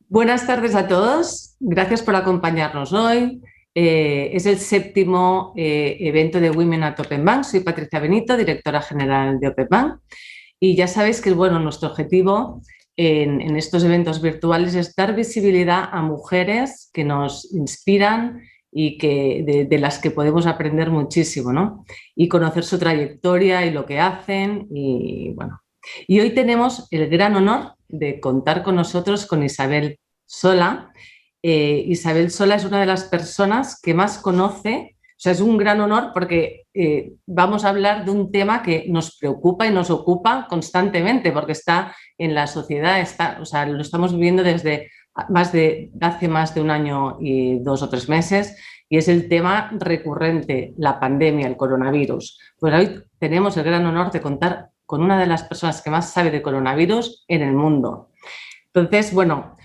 Buenas tardes a todos. Gracias por acompañarnos hoy. Es el séptimo evento de Women at Open Bank. Soy Patricia Benito, directora general de Open Bank. Y ya sabéis que nuestro objetivo en estos eventos virtuales es dar visibilidad a mujeres que nos inspiran y de las que podemos aprender muchísimo, ¿no? Y conocer su trayectoria y lo que hacen. Y hoy tenemos el gran honor de contar con nosotros con Isabel Sola. Isabel Sola es una de las personas que más conoce, o sea, es un gran honor porque vamos a hablar de un tema que nos preocupa y nos ocupa constantemente porque está en la sociedad, o sea, lo estamos viviendo desde hace más de un año y 2 o 3 meses, y es el tema recurrente, la pandemia, el coronavirus. Pues hoy tenemos el gran honor de contar con una de las personas que más sabe de coronavirus en el mundo. Entonces,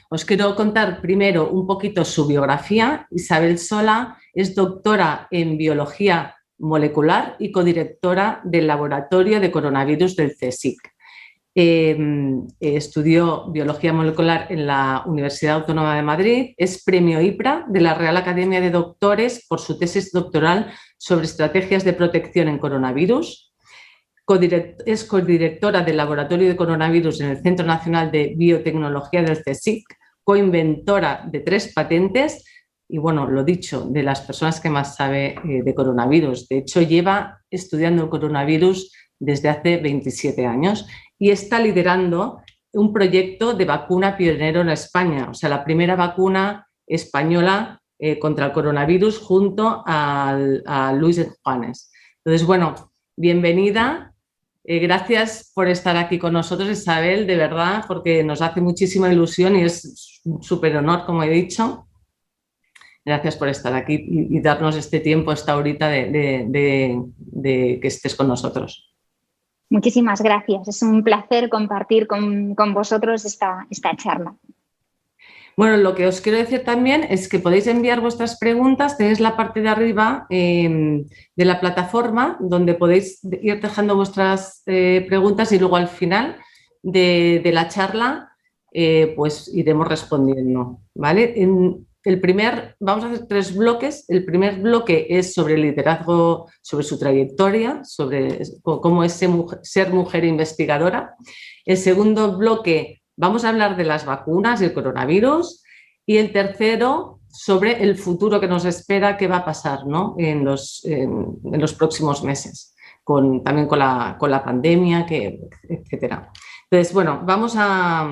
os quiero contar primero un poquito su biografía. Isabel Sola es doctora en biología molecular y codirectora del laboratorio de coronavirus del CSIC. Estudió biología molecular en la Universidad Autónoma de Madrid, es premio IPRA de la Real Academia de Doctores por su tesis doctoral sobre estrategias de protección en coronavirus. Es codirectora del Laboratorio de Coronavirus en el Centro Nacional de Biotecnología del CSIC, coinventora de 3 patentes y, lo dicho, de las personas que más sabe de coronavirus. De hecho, lleva estudiando el coronavirus desde hace 27 años y está liderando un proyecto de vacuna pionero en España, o sea, la primera vacuna española contra el coronavirus junto a Luis Juanes. Entonces, bienvenida. Gracias por estar aquí con nosotros, Isabel, de verdad, porque nos hace muchísima ilusión y es un súper honor, como he dicho. Gracias por estar aquí y darnos este tiempo, esta horita de que estés con nosotros. Muchísimas gracias. Es un placer compartir con vosotros esta charla. Lo que os quiero decir también es que podéis enviar vuestras preguntas, tenéis la parte de arriba de la plataforma donde podéis ir dejando vuestras preguntas y luego al final de la charla pues iremos respondiendo, ¿vale? Vamos a hacer 3 bloques. El primer bloque es sobre el liderazgo, sobre su trayectoria, sobre cómo es ser mujer investigadora. El segundo bloque vamos a hablar de las vacunas y el coronavirus, y el tercero sobre el futuro que nos espera, qué va a pasar, ¿no? en los próximos meses, también con la pandemia, etcétera. Entonces, vamos a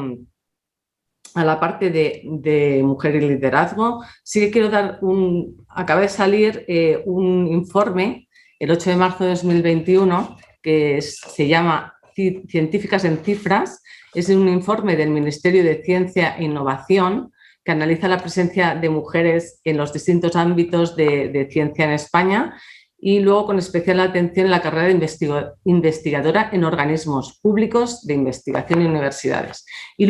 la parte de mujer y liderazgo. Sí que quiero acaba de salir un informe el 8 de marzo de 2021 que se llama Científicas en Cifras. Es un informe del Ministerio de Ciencia e Innovación que analiza la presencia de mujeres en los distintos ámbitos de ciencia en España y luego con especial atención en la carrera de investigadora en organismos públicos de investigación y universidades. Y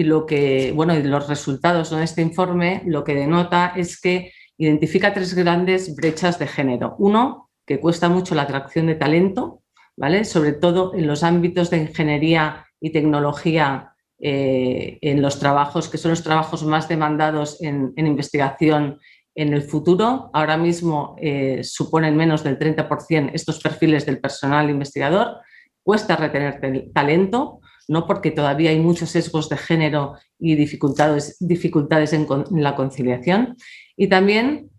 los resultados de este informe lo que denota es que identifica 3 grandes brechas de género. Uno, que cuesta mucho la atracción de talento, ¿vale? Sobre todo en los ámbitos de ingeniería y tecnología, en los trabajos que son los trabajos más demandados en investigación en el futuro. Ahora mismo suponen menos del 30% estos perfiles del personal investigador. Cuesta retener talento, no porque todavía hay muchos sesgos de género y dificultades en la conciliación. Y también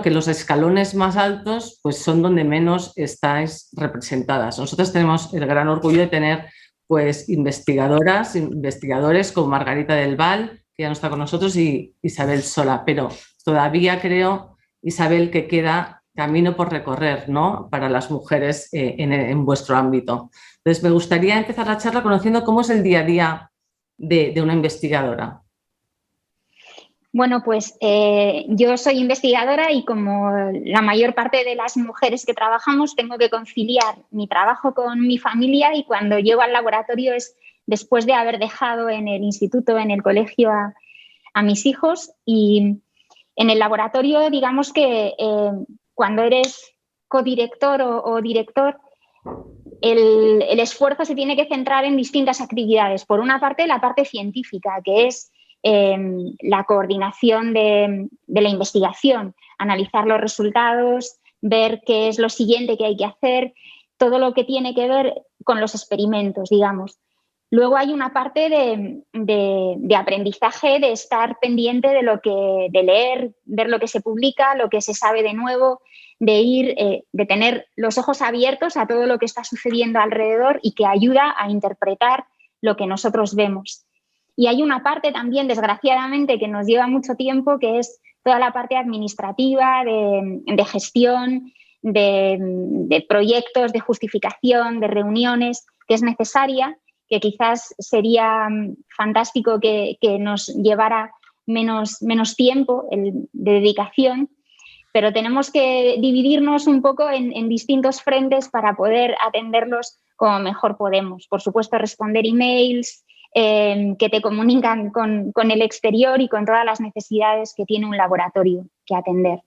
que los escalones más altos pues son donde menos estáis representadas. Nosotros tenemos el gran orgullo de tener pues investigadores como Margarita del Val, que ya no está con nosotros, y Isabel Sola, pero todavía creo, Isabel, que queda camino por recorrer, ¿no? Para las mujeres en vuestro ámbito. Entonces, me gustaría empezar la charla conociendo cómo es el día a día de una investigadora. Bueno, pues yo soy investigadora y como la mayor parte de las mujeres que trabajamos tengo que conciliar mi trabajo con mi familia, y cuando llego al laboratorio es después de haber dejado en el instituto, en el colegio a mis hijos. Y en el laboratorio, digamos que cuando eres codirector o director, el esfuerzo se tiene que centrar en distintas actividades. Por una parte, la parte científica, que es la coordinación de la investigación, analizar los resultados, ver qué es lo siguiente que hay que hacer, todo lo que tiene que ver con los experimentos, digamos. Luego hay una parte de aprendizaje, de estar pendiente de leer, ver lo que se publica, lo que se sabe de nuevo, de tener los ojos abiertos a todo lo que está sucediendo alrededor y que ayuda a interpretar lo que nosotros vemos. Y hay una parte también, desgraciadamente, que nos lleva mucho tiempo, que es toda la parte administrativa, de gestión, de proyectos, de justificación, de reuniones, que es necesaria, que quizás sería fantástico que nos llevara menos tiempo de dedicación, pero tenemos que dividirnos un poco en distintos frentes para poder atenderlos como mejor podemos. Por supuesto, responder emails que te comunican con el exterior y con todas las necesidades que tiene un laboratorio que atender.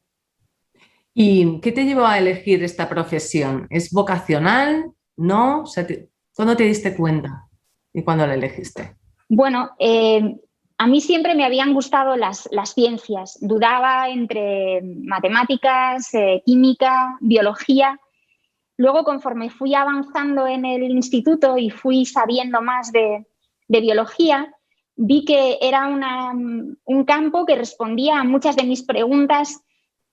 ¿Y qué te llevó a elegir esta profesión? ¿Es vocacional? ¿No? O sea, ¿cuándo te diste cuenta y cuándo la elegiste? Bueno, a mí siempre me habían gustado las ciencias. Dudaba entre matemáticas, química, biología. Luego, conforme fui avanzando en el instituto y fui sabiendo más de biología, vi que era un campo que respondía a muchas de mis preguntas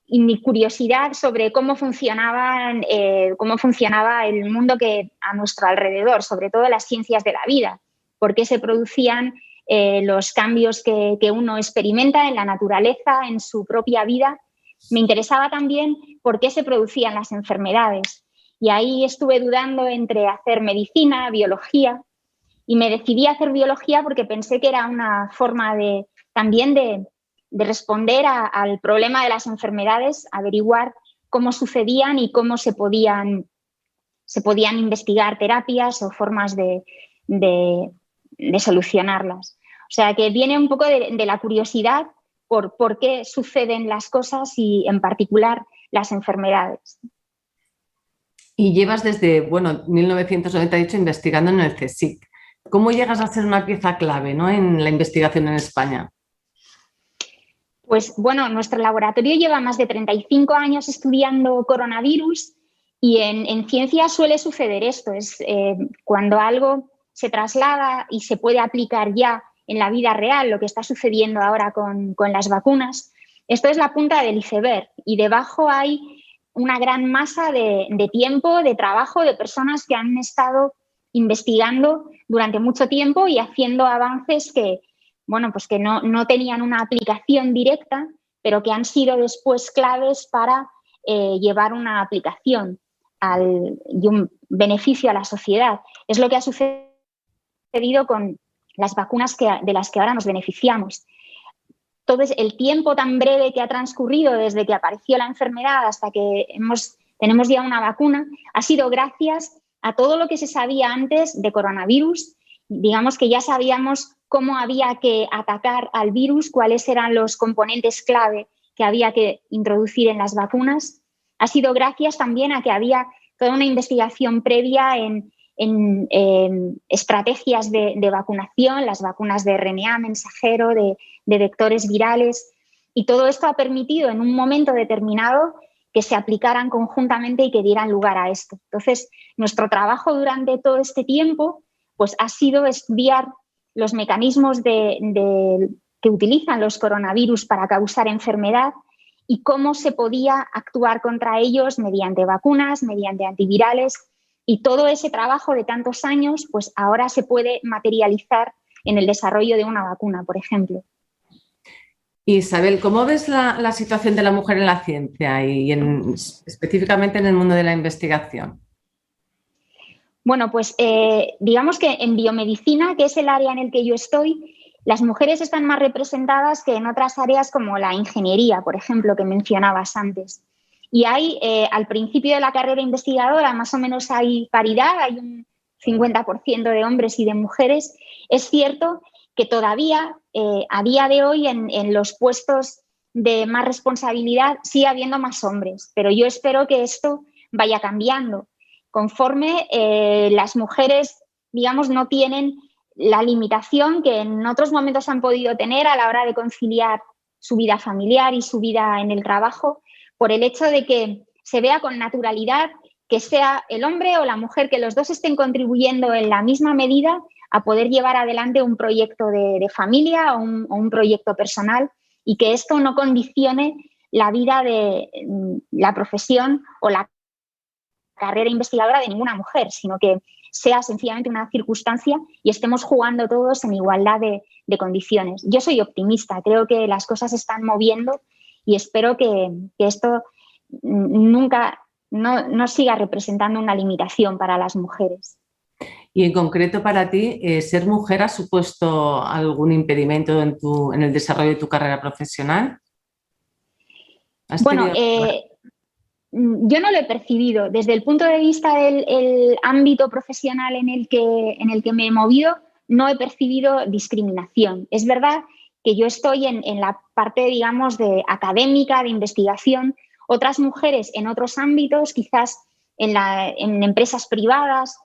y mi curiosidad sobre cómo funcionaba el mundo que a nuestro alrededor, sobre todo las ciencias de la vida, por qué se producían los cambios que uno experimenta en la naturaleza, en su propia vida. Me interesaba también por qué se producían las enfermedades. Y ahí estuve dudando entre hacer medicina, biología, y me decidí a hacer biología porque pensé que era una forma también de responder al problema de las enfermedades, averiguar cómo sucedían y cómo se podían investigar terapias o formas de solucionarlas. O sea, que viene un poco de la curiosidad por qué suceden las cosas y, en particular, las enfermedades. Y llevas desde, 1998 investigando en el CSIC. ¿Cómo llegas a ser una pieza clave, ¿no?, en la investigación en España? Pues bueno, nuestro laboratorio lleva más de 35 años estudiando coronavirus y en ciencia suele suceder esto. Es cuando algo se traslada y se puede aplicar ya en la vida real, lo que está sucediendo ahora con las vacunas. Esto es la punta del iceberg y debajo hay una gran masa de tiempo, de trabajo, de personas que han estado investigando durante mucho tiempo y haciendo avances que no tenían una aplicación directa, pero que han sido después claves para llevar una aplicación y un beneficio a la sociedad. Es lo que ha sucedido con las vacunas de las que ahora nos beneficiamos. Entonces, el tiempo tan breve que ha transcurrido desde que apareció la enfermedad hasta que tenemos ya una vacuna ha sido gracias a todo lo que se sabía antes de coronavirus. Digamos que ya sabíamos cómo había que atacar al virus, cuáles eran los componentes clave que había que introducir en las vacunas. Ha sido gracias también a que había toda una investigación previa en estrategias de vacunación, las vacunas de RNA mensajero, de vectores virales, y todo esto ha permitido en un momento determinado que se aplicaran conjuntamente y que dieran lugar a esto. Entonces, nuestro trabajo durante todo este tiempo pues, ha sido estudiar los mecanismos que utilizan los coronavirus para causar enfermedad y cómo se podía actuar contra ellos mediante vacunas, mediante antivirales, y todo ese trabajo de tantos años pues ahora se puede materializar en el desarrollo de una vacuna, por ejemplo. Isabel, ¿cómo ves la situación de la mujer en la ciencia y específicamente en el mundo de la investigación? Bueno, pues digamos que en biomedicina, que es el área en el que yo estoy, las mujeres están más representadas que en otras áreas como la ingeniería, por ejemplo, que mencionabas antes. Y hay, al principio de la carrera investigadora, más o menos hay paridad, hay un 50% de hombres y de mujeres. Es cierto que todavía, a día de hoy, en los puestos de más responsabilidad sigue habiendo más hombres, pero yo espero que esto vaya cambiando. Conforme las mujeres, digamos, no tienen la limitación que en otros momentos han podido tener a la hora de conciliar su vida familiar y su vida en el trabajo, por el hecho de que se vea con naturalidad que sea el hombre o la mujer, que los dos estén contribuyendo en la misma medida a poder llevar adelante un proyecto de familia o un proyecto personal, y que esto no condicione la vida de la profesión o la carrera investigadora de ninguna mujer, sino que sea sencillamente una circunstancia y estemos jugando todos en igualdad de condiciones. Yo soy optimista, creo que las cosas se están moviendo y espero que esto nunca no siga representando una limitación para las mujeres. Y en concreto para ti, ¿ser mujer ha supuesto algún impedimento en el desarrollo de tu carrera profesional? Bueno, yo no lo he percibido. Desde el punto de vista del ámbito profesional en el que me he movido, no he percibido discriminación. Es verdad que yo estoy en la parte, digamos, de académica, de investigación. Otras mujeres en otros ámbitos, quizás en empresas privadas,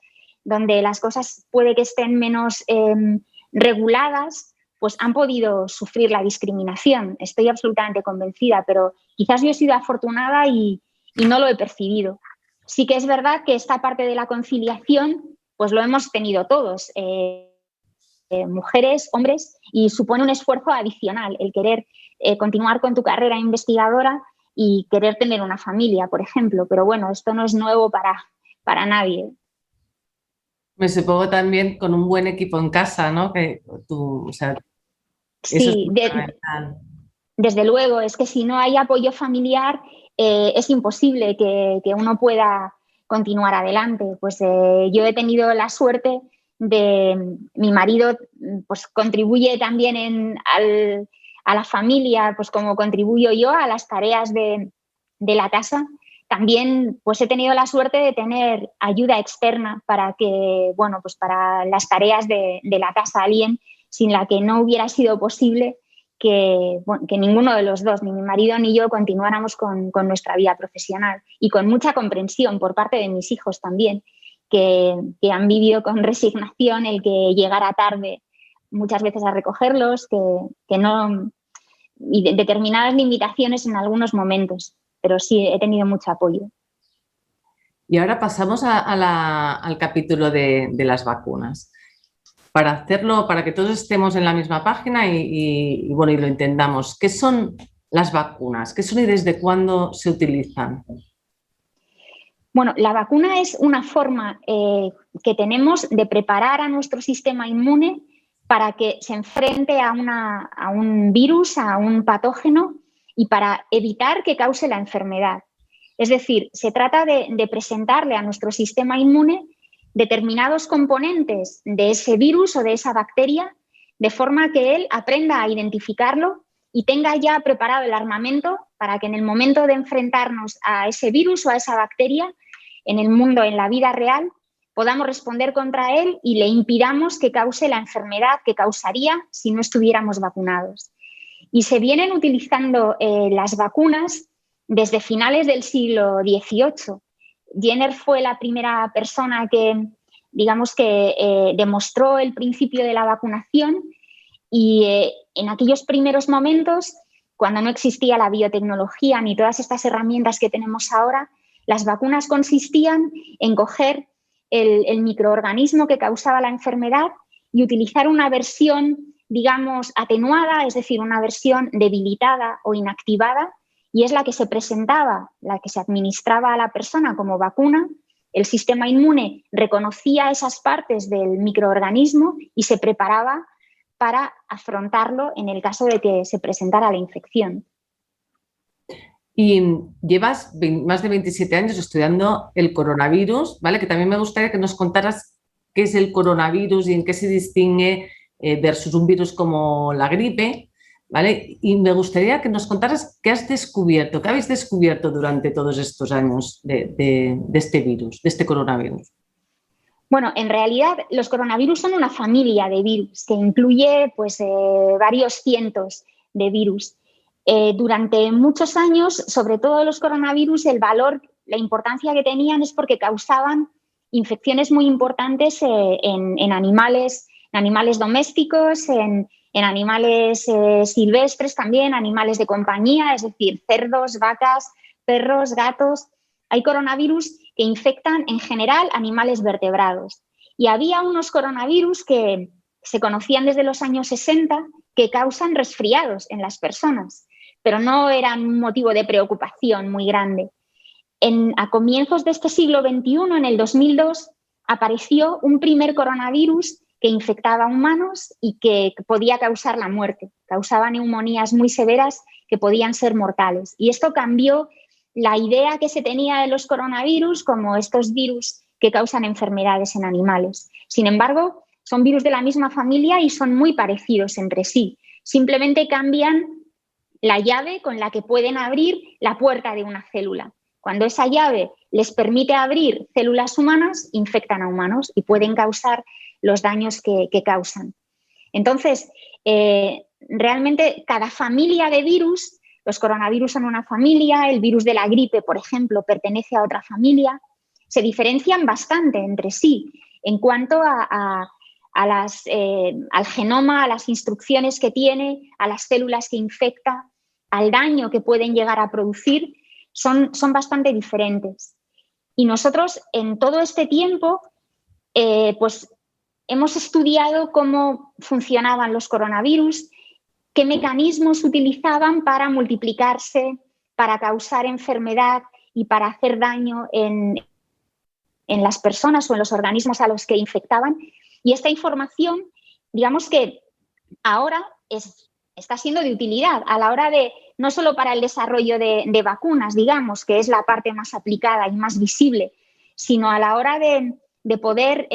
donde las cosas puede que estén menos reguladas, pues han podido sufrir la discriminación. Estoy absolutamente convencida, pero quizás yo he sido afortunada y no lo he percibido. Sí que es verdad que esta parte de la conciliación, pues lo hemos tenido todos, mujeres, hombres, y supone un esfuerzo adicional el querer continuar con tu carrera investigadora y querer tener una familia, por ejemplo. Pero bueno, esto no es nuevo para nadie. Me supongo también con un buen equipo en casa, ¿no? Que tú, o sea, eso sí, es fundamental. Desde luego, es que si no hay apoyo familiar es imposible que uno pueda continuar adelante. Pues yo he tenido la suerte de mi marido, pues contribuye también a la familia, pues como contribuyo yo a las tareas de la casa. También pues he tenido la suerte de tener ayuda externa para que, bueno, pues para las tareas de la casa, alguien sin la que no hubiera sido posible que ninguno de los dos, ni mi marido ni yo, continuáramos con nuestra vida profesional, y con mucha comprensión por parte de mis hijos también, que han vivido con resignación el que llegara tarde muchas veces a recogerlos, que no, y determinadas limitaciones en algunos momentos, pero sí he tenido mucho apoyo. Y ahora pasamos al capítulo de las vacunas. Para hacerlo, para que todos estemos en la misma página y lo entendamos, ¿qué son las vacunas? ¿Qué son y desde cuándo se utilizan? Bueno, la vacuna es una forma que tenemos de preparar a nuestro sistema inmune para que se enfrente a un virus, a un patógeno, y para evitar que cause la enfermedad. Es decir, se trata de presentarle a nuestro sistema inmune determinados componentes de ese virus o de esa bacteria, de forma que él aprenda a identificarlo y tenga ya preparado el armamento para que en el momento de enfrentarnos a ese virus o a esa bacteria en el mundo, en la vida real, podamos responder contra él y le impidamos que cause la enfermedad que causaría si no estuviéramos vacunados. Y se vienen utilizando las vacunas desde finales del siglo XVIII. Jenner fue la primera persona que, digamos, que demostró el principio de la vacunación, y en aquellos primeros momentos, cuando no existía la biotecnología ni todas estas herramientas que tenemos ahora, las vacunas consistían en coger el microorganismo que causaba la enfermedad y utilizar una versión, digamos, atenuada, es decir, una versión debilitada o inactivada, y es la que se presentaba, la que se administraba a la persona como vacuna. El sistema inmune reconocía esas partes del microorganismo y se preparaba para afrontarlo en el caso de que se presentara la infección. Y llevas más de 27 años estudiando el coronavirus, ¿vale? Que también me gustaría que nos contaras qué es el coronavirus y en qué se distingue versus un virus como la gripe, ¿vale? Y me gustaría que nos contaras qué has descubierto, qué habéis descubierto durante todos estos años de este virus, de este coronavirus. Bueno, en realidad los coronavirus son una familia de virus que incluye pues, varios cientos de virus. Durante muchos años, sobre todo los coronavirus, el valor, la importancia que tenían es porque causaban infecciones muy importantes en animales en animales domésticos, en animales silvestres también, animales de compañía, es decir, cerdos, vacas, perros, gatos. Hay coronavirus que infectan en general animales vertebrados. Y había unos coronavirus que se conocían desde los años 60 que causan resfriados en las personas, pero no eran un motivo de preocupación muy grande. A comienzos de este siglo XXI, en el 2002, apareció un primer coronavirus que infectaba a humanos y que podía causar la muerte. Causaba neumonías muy severas que podían ser mortales. Y esto cambió la idea que se tenía de los coronavirus como estos virus que causan enfermedades en animales. Sin embargo, son virus de la misma familia y son muy parecidos entre sí. Simplemente cambian la llave con la que pueden abrir la puerta de una célula. Cuando esa llave les permite abrir células humanas, infectan a humanos y pueden causar los daños que causan. Entonces, realmente cada familia de virus, los coronavirus son una familia, el virus de la gripe, por ejemplo, pertenece a otra familia, se diferencian bastante entre sí en cuanto al genoma, a las instrucciones que tiene, a las células que infecta, al daño que pueden llegar a producir, son bastante diferentes. Y nosotros en todo este tiempo, pues hemos estudiado cómo funcionaban los coronavirus, qué mecanismos utilizaban para multiplicarse, para causar enfermedad y para hacer daño en las personas o en los organismos a los que infectaban. Y esta información, digamos que ahora está siendo de utilidad a la hora de, no solo para el desarrollo de vacunas, digamos, que es la parte más aplicada y más visible, sino a la hora de poder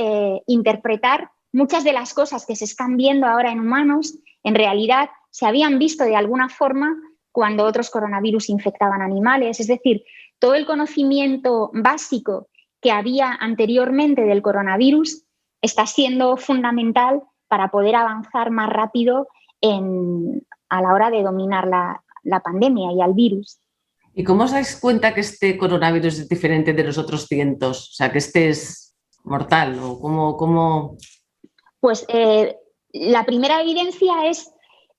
interpretar muchas de las cosas que se están viendo ahora en humanos, en realidad se habían visto de alguna forma cuando otros coronavirus infectaban animales. Es decir, todo el conocimiento básico que había anteriormente del coronavirus está siendo fundamental para poder avanzar más rápido a la hora de dominar la pandemia y al virus. ¿Y cómo os dais cuenta que este coronavirus es diferente de los otros cientos? O sea, que este es mortal, ¿o cómo? Pues la primera evidencia es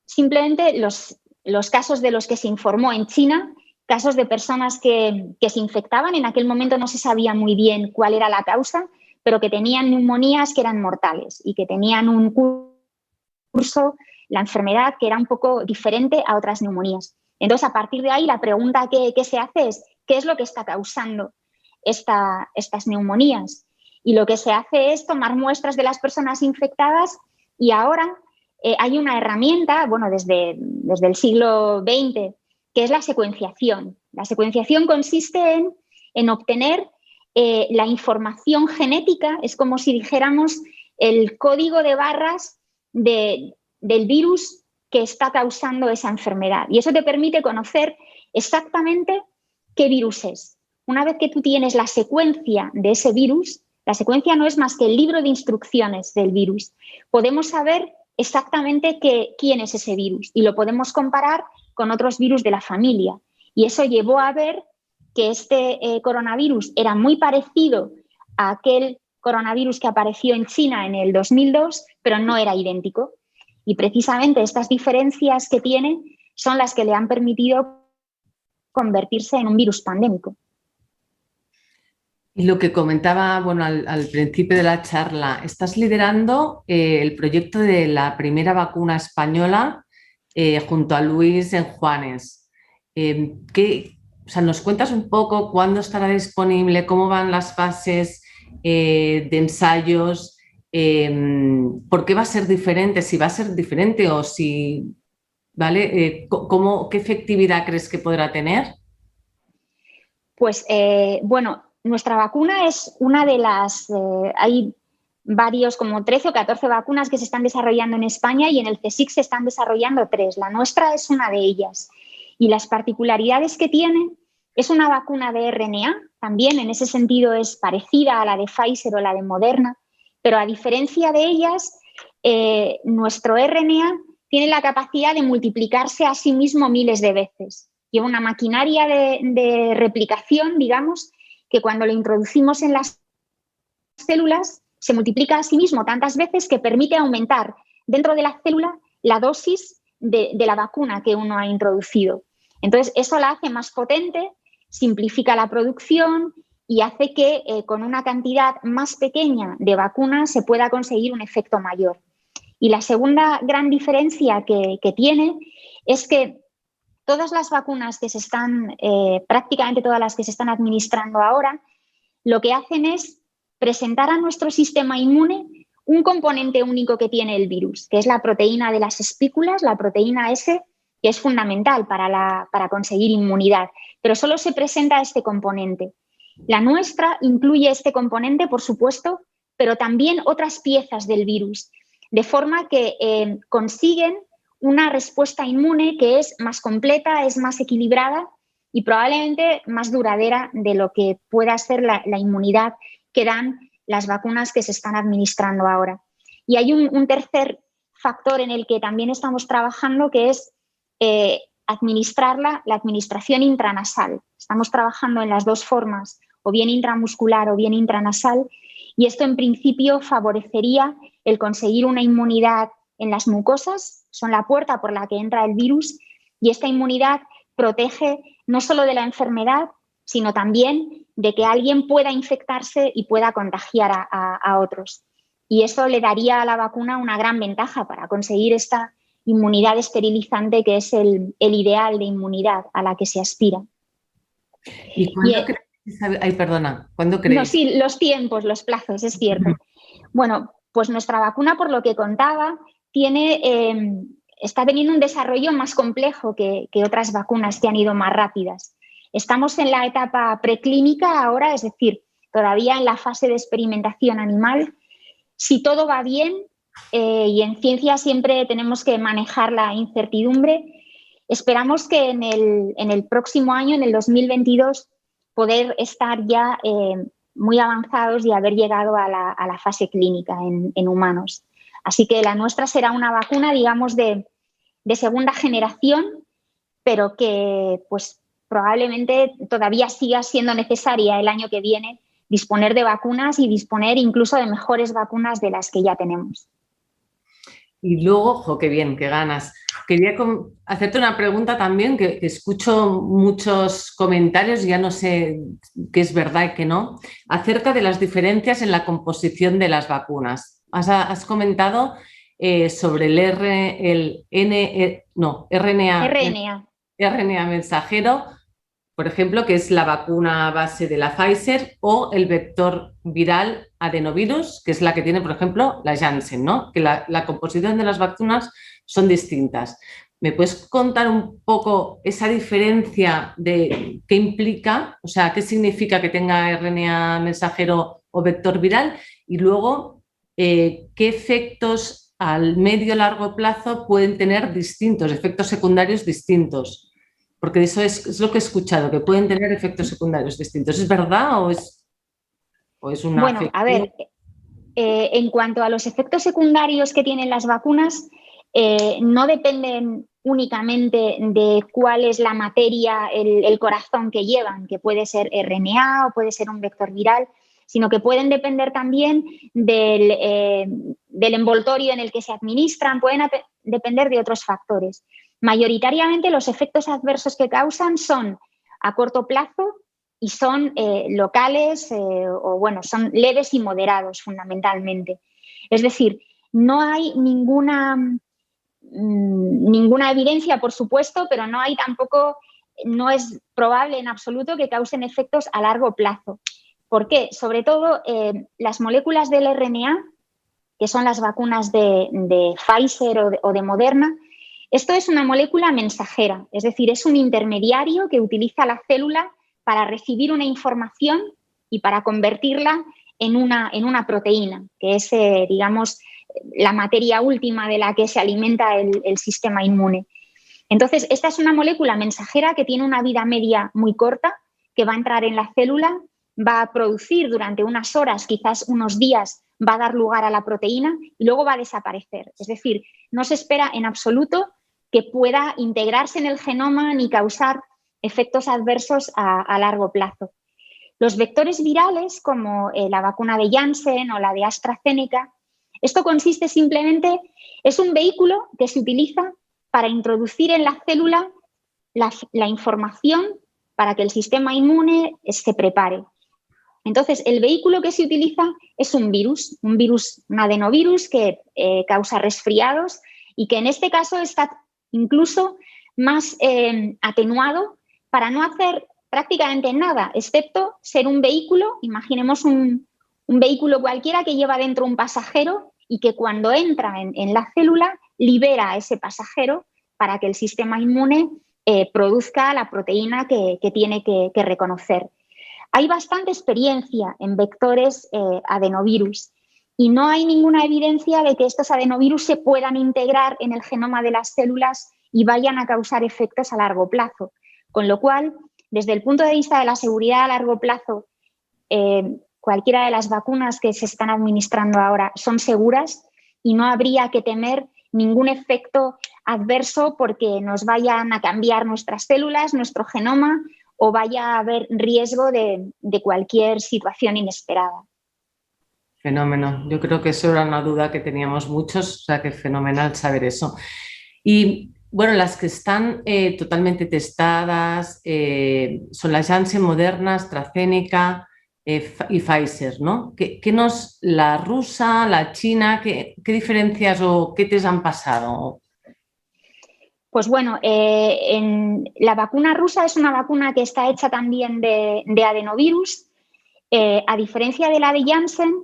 simplemente los casos de los que se informó en China, casos de personas que se infectaban. En aquel momento no se sabía muy bien cuál era la causa, pero que tenían neumonías que eran mortales y que tenían un curso, la enfermedad, que era un poco diferente a otras neumonías. Entonces, a partir de ahí, la pregunta que se hace es, ¿qué es lo que está causando estas neumonías? Y lo que se hace es tomar muestras de las personas infectadas y ahora hay una herramienta, bueno, desde el siglo XX, que es la secuenciación. La secuenciación consiste en obtener la información genética, es como si dijéramos el código de barras del virus que está causando esa enfermedad. Y eso te permite conocer exactamente qué virus es. Una vez que tú tienes la secuencia de ese virus, la secuencia no es más que el libro de instrucciones del virus. Podemos saber exactamente quién es ese virus y lo podemos comparar con otros virus de la familia. Y eso llevó a ver que este coronavirus era muy parecido a aquel coronavirus que apareció en China en el 2002, pero no era idéntico. Y precisamente estas diferencias que tiene son las que le han permitido convertirse en un virus pandémico. Y lo que comentaba, bueno, al principio de la charla, estás liderando el proyecto de la primera vacuna española junto a Luis en Juanes. O sea, ¿nos cuentas un poco cuándo estará disponible, cómo van las fases de ensayos? ¿Por qué va a ser diferente? Si va a ser diferente o si, ¿vale? ¿Qué efectividad crees que podrá tener? Pues, bueno, nuestra vacuna es una de las... hay varios, como 13 o 14 vacunas que se están desarrollando en España y en el CSIC se están desarrollando 3. La nuestra es una de ellas. Y las particularidades que tiene, es una vacuna de RNA, también en ese sentido es parecida a la de Pfizer o la de Moderna, pero a diferencia de ellas, nuestro RNA tiene la capacidad de multiplicarse a sí mismo miles de veces. Lleva una maquinaria de replicación, digamos, que cuando lo introducimos en las células se multiplica a sí mismo tantas veces que permite aumentar dentro de la célula la dosis de la vacuna que uno ha introducido. Entonces, eso la hace más potente, simplifica la producción y hace que con una cantidad más pequeña de vacunas se pueda conseguir un efecto mayor. Y la segunda gran diferencia que tiene es que todas las vacunas que se están, prácticamente todas las que se están administrando ahora, lo que hacen es presentar a nuestro sistema inmune un componente único que tiene el virus, que es la proteína de las espículas, la proteína S, que es fundamental para conseguir inmunidad, pero solo se presenta este componente. La nuestra incluye este componente, por supuesto, pero también otras piezas del virus, de forma que consiguen una respuesta inmune que es más completa, es más equilibrada y probablemente más duradera de lo que pueda ser la inmunidad que dan las vacunas que se están administrando ahora. Y hay un tercer factor en el que también estamos trabajando, que es administrarla, la administración intranasal. Estamos trabajando en las dos formas, o bien intramuscular o bien intranasal, y esto en principio favorecería el conseguir una inmunidad en las mucosas, son la puerta por la que entra el virus, y esta inmunidad protege no solo de la enfermedad, sino también de que alguien pueda infectarse y pueda contagiar a otros. Y eso le daría a la vacuna una gran ventaja para conseguir esta inmunidad esterilizante que es el ideal de inmunidad a la que se aspira. ¿Y cuándo creéis? Ay, perdona, ¿cuándo creéis? No, sí, los tiempos, los plazos, es cierto. Bueno, pues nuestra vacuna, por lo que contaba, está teniendo un desarrollo más complejo que otras vacunas que han ido más rápidas. Estamos en la etapa preclínica ahora, es decir, todavía en la fase de experimentación animal. Si todo va bien, y en ciencia siempre tenemos que manejar la incertidumbre, esperamos que en el próximo año, en el 2022, poder estar ya muy avanzados y haber llegado a la fase clínica en humanos. Así que la nuestra será una vacuna, digamos, de segunda generación, pero que pues probablemente todavía siga siendo necesaria el año que viene disponer de vacunas y disponer incluso de mejores vacunas de las que ya tenemos. Y luego, ¡jo, qué bien, qué ganas! Quería hacerte una pregunta también, que escucho muchos comentarios, ya no sé qué es verdad y qué no, acerca de las diferencias en la composición de las vacunas. Has comentado sobre el RNA mensajero, por ejemplo, que es la vacuna base de la Pfizer, o el vector viral adenovirus, que es la que tiene, por ejemplo, la Janssen, ¿no? Que la composición de las vacunas son distintas. ¿Me puedes contar un poco esa diferencia de qué implica, o sea, qué significa que tenga RNA mensajero o vector viral? Y luego, ¿qué efectos al medio y largo plazo pueden tener distintos, efectos secundarios distintos? Porque eso es lo que he escuchado, que pueden tener efectos secundarios distintos. ¿Es verdad o es una Bueno, fake a ver, en cuanto a los efectos secundarios que tienen las vacunas, no dependen únicamente de cuál es la materia, el corazón que llevan, que puede ser RNA o puede ser un vector viral, sino que pueden depender también del envoltorio en el que se administran, pueden depender de otros factores. Mayoritariamente los efectos adversos que causan son a corto plazo y son locales son leves y moderados fundamentalmente. Es decir, no hay ninguna evidencia, por supuesto, pero no es probable en absoluto que causen efectos a largo plazo. ¿Por qué? Sobre todo las moléculas del RNA, que son las vacunas de Pfizer o de Moderna, esto es una molécula mensajera, es decir, es un intermediario que utiliza la célula para recibir una información y para convertirla en una proteína, que es, digamos, la materia última de la que se alimenta el sistema inmune. Entonces, esta es una molécula mensajera que tiene una vida media muy corta, que va a entrar en la célula, va a producir durante unas horas, quizás unos días, va a dar lugar a la proteína y luego va a desaparecer. Es decir, no se espera en absoluto que pueda integrarse en el genoma ni causar efectos adversos a largo plazo. Los vectores virales, como la vacuna de Janssen o la de AstraZeneca, esto consiste simplemente, es un vehículo que se utiliza para introducir en la célula la información para que el sistema inmune se prepare. Entonces, el vehículo que se utiliza es un virus, un adenovirus que causa resfriados y que en este caso está incluso más atenuado para no hacer prácticamente nada, excepto ser un vehículo, imaginemos un vehículo cualquiera que lleva dentro un pasajero y que cuando entra en la célula libera a ese pasajero para que el sistema inmune produzca la proteína que tiene que reconocer. Hay bastante experiencia en vectores adenovirus y no hay ninguna evidencia de que estos adenovirus se puedan integrar en el genoma de las células y vayan a causar efectos a largo plazo. Con lo cual, desde el punto de vista de la seguridad a largo plazo, cualquiera de las vacunas que se están administrando ahora son seguras y no habría que temer ningún efecto adverso porque nos vayan a cambiar nuestras células, nuestro genoma o vaya a haber riesgo de cualquier situación inesperada. Fenómeno. Yo creo que eso era una duda que teníamos muchos, o sea que fenomenal saber eso. Y bueno, las que están totalmente testadas son las Janssen, Moderna, AstraZeneca y Pfizer, ¿no? La rusa, la china, ¿qué diferencias o qué te han pasado? Pues bueno, la vacuna rusa es una vacuna que está hecha también de adenovirus. A diferencia de la de Janssen,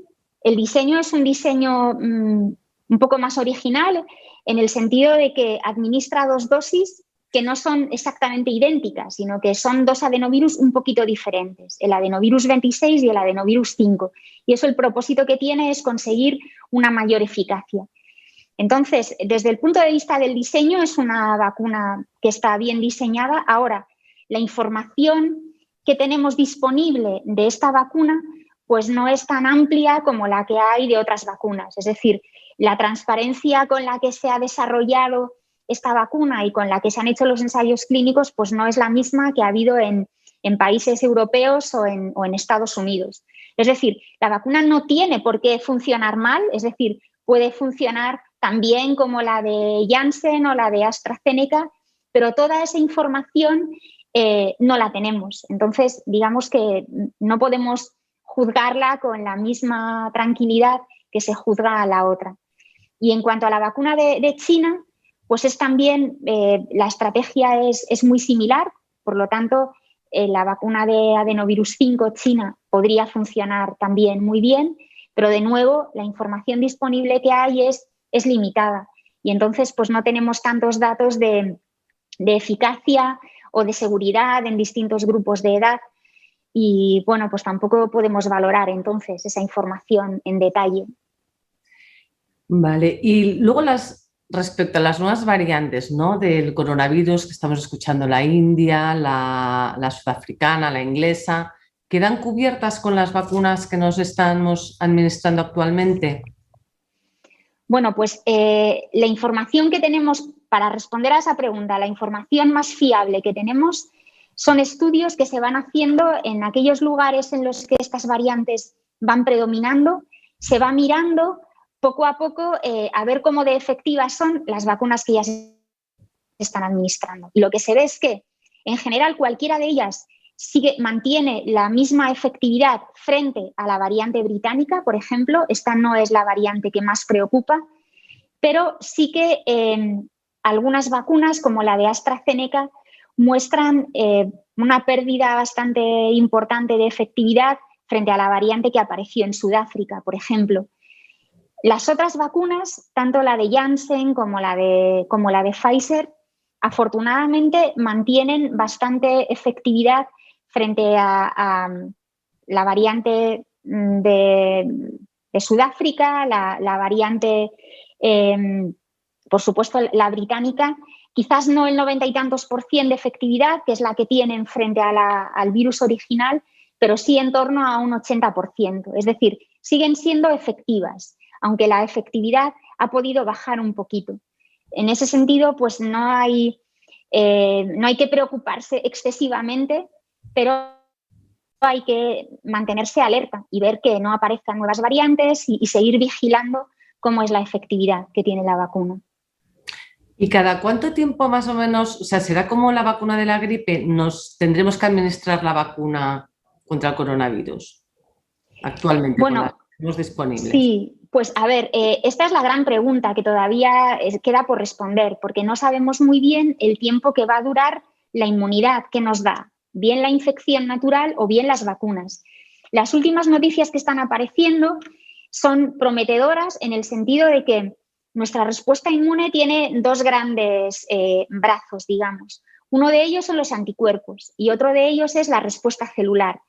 el diseño es un diseño un poco más original en el sentido de que administra 2 dosis que no son exactamente idénticas, sino que son 2 adenovirus un poquito diferentes, el adenovirus 26 y el adenovirus 5. Y eso el propósito que tiene es conseguir una mayor eficacia. Entonces, desde el punto de vista del diseño, es una vacuna que está bien diseñada. Ahora, la información que tenemos disponible de esta vacuna pues no es tan amplia como la que hay de otras vacunas. Es decir, la transparencia con la que se ha desarrollado esta vacuna y con la que se han hecho los ensayos clínicos pues no es la misma que ha habido en países europeos o en Estados Unidos. Es decir, la vacuna no tiene por qué funcionar mal, es decir, puede funcionar también como la de Janssen o la de AstraZeneca, pero toda esa información no la tenemos. Entonces, digamos que no podemos juzgarla con la misma tranquilidad que se juzga a la otra. Y en cuanto a la vacuna de China, pues es también, la estrategia es muy similar, por lo tanto, la vacuna de adenovirus 5 china podría funcionar también muy bien, pero de nuevo la información disponible que hay es limitada y entonces pues no tenemos tantos datos de eficacia o de seguridad en distintos grupos de edad y bueno, pues tampoco podemos valorar entonces esa información en detalle. Vale, y luego respecto a las nuevas variantes, ¿no?, del coronavirus que estamos escuchando, la india, la sudafricana, la inglesa, ¿quedan cubiertas con las vacunas que nos estamos administrando actualmente? Bueno, pues la información que tenemos, para responder a esa pregunta, la información más fiable que tenemos son estudios que se van haciendo en aquellos lugares en los que estas variantes van predominando, se va mirando poco a poco a ver cómo de efectivas son las vacunas que ya se están administrando. Y lo que se ve es que, en general, cualquiera de ellas mantiene la misma efectividad frente a la variante británica, por ejemplo. Esta no es la variante que más preocupa, pero sí que algunas vacunas, como la de AstraZeneca, muestran una pérdida bastante importante de efectividad frente a la variante que apareció en Sudáfrica, por ejemplo. Las otras vacunas, tanto la de Janssen como la de Pfizer, afortunadamente mantienen bastante efectividad frente a la variante de Sudáfrica, la variante, por supuesto, la británica, quizás no el 90 y tantos % de efectividad, que es la que tienen frente al virus original, pero sí en torno a un 80%. Es decir, siguen siendo efectivas, aunque la efectividad ha podido bajar un poquito. En ese sentido, pues no hay que preocuparse excesivamente, pero hay que mantenerse alerta y ver que no aparezcan nuevas variantes y seguir vigilando cómo es la efectividad que tiene la vacuna. ¿Y cada cuánto tiempo más o menos, o sea, será como la vacuna de la gripe, nos tendremos que administrar la vacuna contra el coronavirus actualmente con las Bueno, que tenemos disponibles? sí, pues a ver, esta es la gran pregunta que todavía queda por responder, porque no sabemos muy bien el tiempo que va a durar la inmunidad que nos da, bien la infección natural o bien las vacunas. Las últimas noticias que están apareciendo son prometedoras en el sentido de que nuestra respuesta inmune tiene dos grandes brazos, digamos. Uno de ellos son los anticuerpos y otro de ellos es la respuesta celular.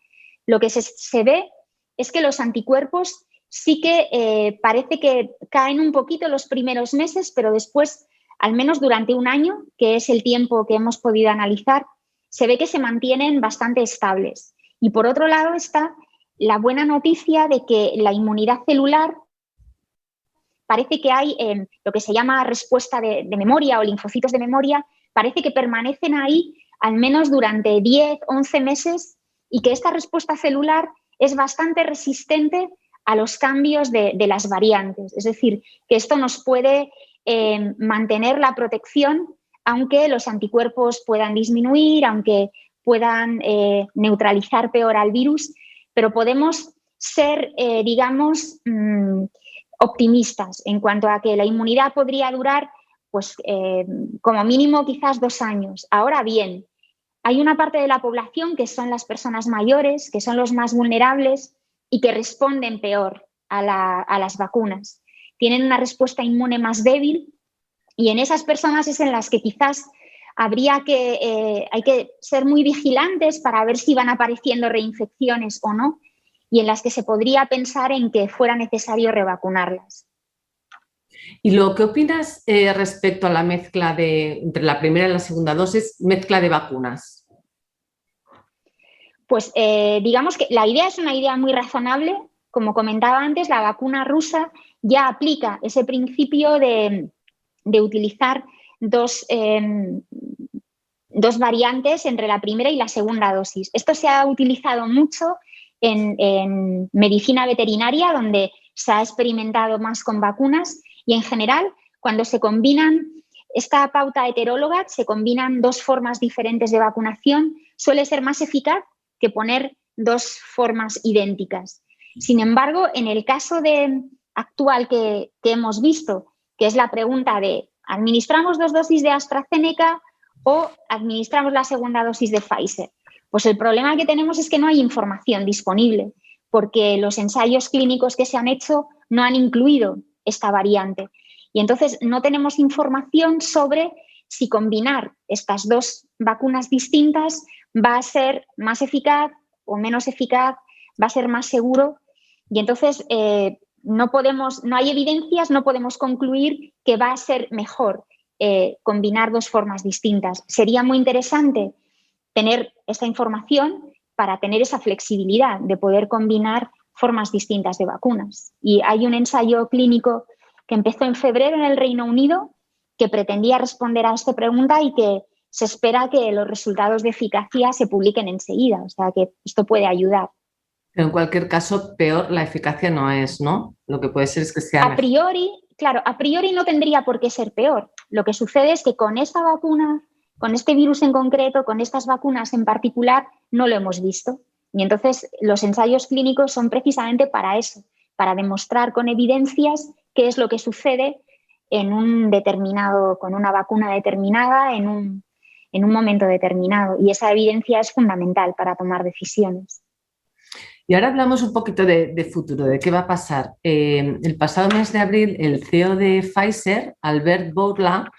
Lo que se ve es que los anticuerpos sí que parece que caen un poquito los primeros meses, pero después, al menos durante un año, que es el tiempo que hemos podido analizar, se ve que se mantienen bastante estables. Y por otro lado está la buena noticia de que la inmunidad celular parece que hay lo que se llama respuesta de memoria o linfocitos de memoria, parece que permanecen ahí al menos durante 10, 11 meses y que esta respuesta celular es bastante resistente a los cambios de las variantes. Es decir, que esto nos puede mantener la protección aunque los anticuerpos puedan disminuir, aunque puedan neutralizar peor al virus, pero podemos ser, digamos, optimistas en cuanto a que la inmunidad podría durar pues, como mínimo quizás 2 años. Ahora bien, hay una parte de la población que son las personas mayores, que son los más vulnerables y que responden peor a las vacunas. Tienen una respuesta inmune más débil y en esas personas es en las que quizás hay que ser muy vigilantes para ver si van apareciendo reinfecciones o no y en las que se podría pensar en que fuera necesario revacunarlas. ¿Y lo que opinas respecto a la mezcla entre la primera y la segunda dosis, mezcla de vacunas? Pues digamos que la idea es una idea muy razonable. Como comentaba antes, la vacuna rusa ya aplica ese principio de utilizar dos variantes entre la primera y la segunda dosis. Esto se ha utilizado mucho en medicina veterinaria, donde se ha experimentado más con vacunas y en general, cuando se combinan esta pauta heteróloga, se combinan dos formas diferentes de vacunación, suele ser más eficaz que poner dos formas idénticas. Sin embargo, en el caso actual que hemos visto, que es la pregunta de ¿administramos 2 dosis de AstraZeneca o administramos la segunda dosis de Pfizer? Pues el problema que tenemos es que no hay información disponible, porque los ensayos clínicos que se han hecho no han incluido esta variante. Y entonces no tenemos información sobre si combinar estas dos vacunas distintas va a ser más eficaz o menos eficaz, va a ser más seguro. Y entonces no hay evidencias, no podemos concluir que va a ser mejor combinar dos formas distintas. Sería muy interesante tener esta información para tener esa flexibilidad de poder combinar formas distintas de vacunas. Y hay un ensayo clínico que empezó en febrero en el Reino Unido que pretendía responder a esta pregunta y que se espera que los resultados de eficacia se publiquen enseguida. O sea, que esto puede ayudar. Pero en cualquier caso, peor la eficacia no es, ¿no? Lo que puede ser es que sea mejor. A priori no tendría por qué ser peor. Lo que sucede es que con esta vacuna, con este virus en concreto, con estas vacunas en particular, no lo hemos visto. Y entonces los ensayos clínicos son precisamente para eso, para demostrar con evidencias qué es lo que sucede con una vacuna determinada en un momento determinado. Y esa evidencia es fundamental para tomar decisiones. Y ahora hablamos un poquito de futuro, de qué va a pasar. El pasado mes de abril, el CEO de Pfizer, Albert Bourla,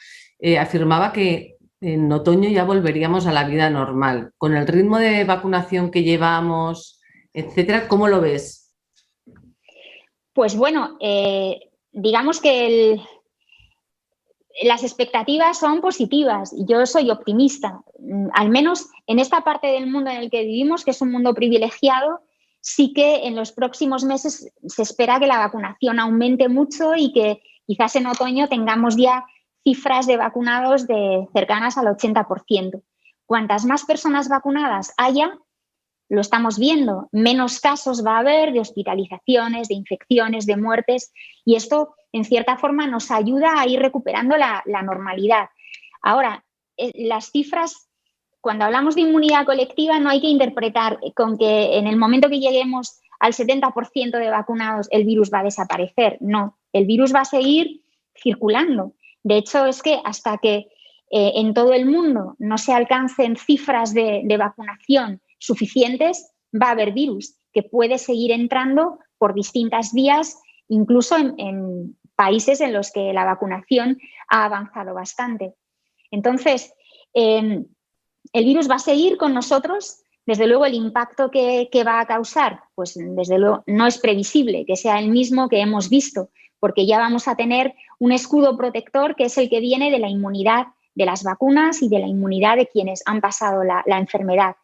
afirmaba que en otoño ya volveríamos a la vida normal. Con el ritmo de vacunación que llevamos, etcétera, ¿cómo lo ves? Pues bueno, digamos que las expectativas son positivas. Yo soy optimista. Al menos en esta parte del mundo en el que vivimos, que es un mundo privilegiado, sí que en los próximos meses se espera que la vacunación aumente mucho y que quizás en otoño tengamos ya cifras de vacunados cercanas al 80%. Cuantas más personas vacunadas haya, lo estamos viendo, menos casos va a haber de hospitalizaciones, de infecciones, de muertes, y esto en cierta forma nos ayuda a ir recuperando la normalidad. Ahora, las cifras, cuando hablamos de inmunidad colectiva, no hay que interpretar con que en el momento que lleguemos al 70% de vacunados el virus va a desaparecer. No, el virus va a seguir circulando. De hecho, es que hasta que en todo el mundo no se alcancen cifras de vacunación suficientes, va a haber virus que puede seguir entrando por distintas vías, incluso en países en los que la vacunación ha avanzado bastante. Entonces, el virus va a seguir con nosotros. Desde luego, el impacto que va a causar, pues desde luego no es previsible que sea el mismo que hemos visto, porque ya vamos a tener un escudo protector que es el que viene de la inmunidad de las vacunas y de la inmunidad de quienes han pasado la enfermedad.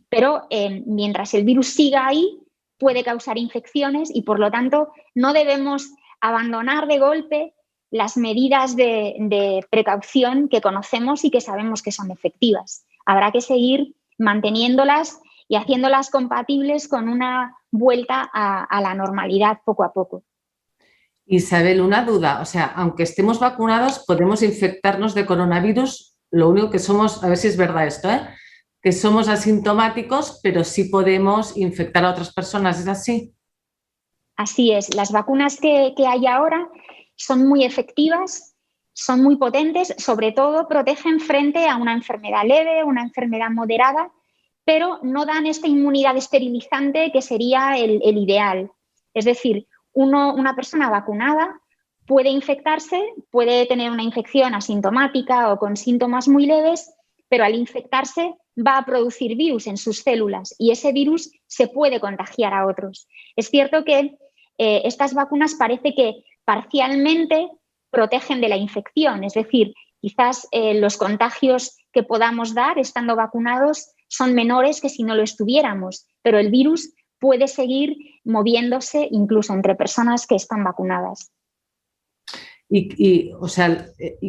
Pero mientras el virus siga ahí, puede causar infecciones y, por lo tanto, no debemos abandonar de golpe las medidas de precaución que conocemos y que sabemos que son efectivas. Habrá que seguir manteniéndolas y haciéndolas compatibles con una vuelta a la normalidad poco a poco. Isabel, una duda, o sea, aunque estemos vacunados, podemos infectarnos de coronavirus, lo único que somos, a ver si es verdad esto, que somos asintomáticos, pero sí podemos infectar a otras personas, ¿es así? Así es, las vacunas que hay ahora son muy efectivas, son muy potentes, sobre todo protegen frente a una enfermedad leve, una enfermedad moderada, pero no dan esta inmunidad esterilizante que sería el ideal. Es decir, una persona vacunada puede infectarse, puede tener una infección asintomática o con síntomas muy leves, pero al infectarse va a producir virus en sus células y ese virus se puede contagiar a otros. Es cierto que estas vacunas parece que parcialmente protegen de la infección, es decir, quizás los contagios que podamos dar estando vacunados son menores que si no lo estuviéramos, pero el virus puede seguir moviéndose incluso entre personas que están vacunadas. ¿Y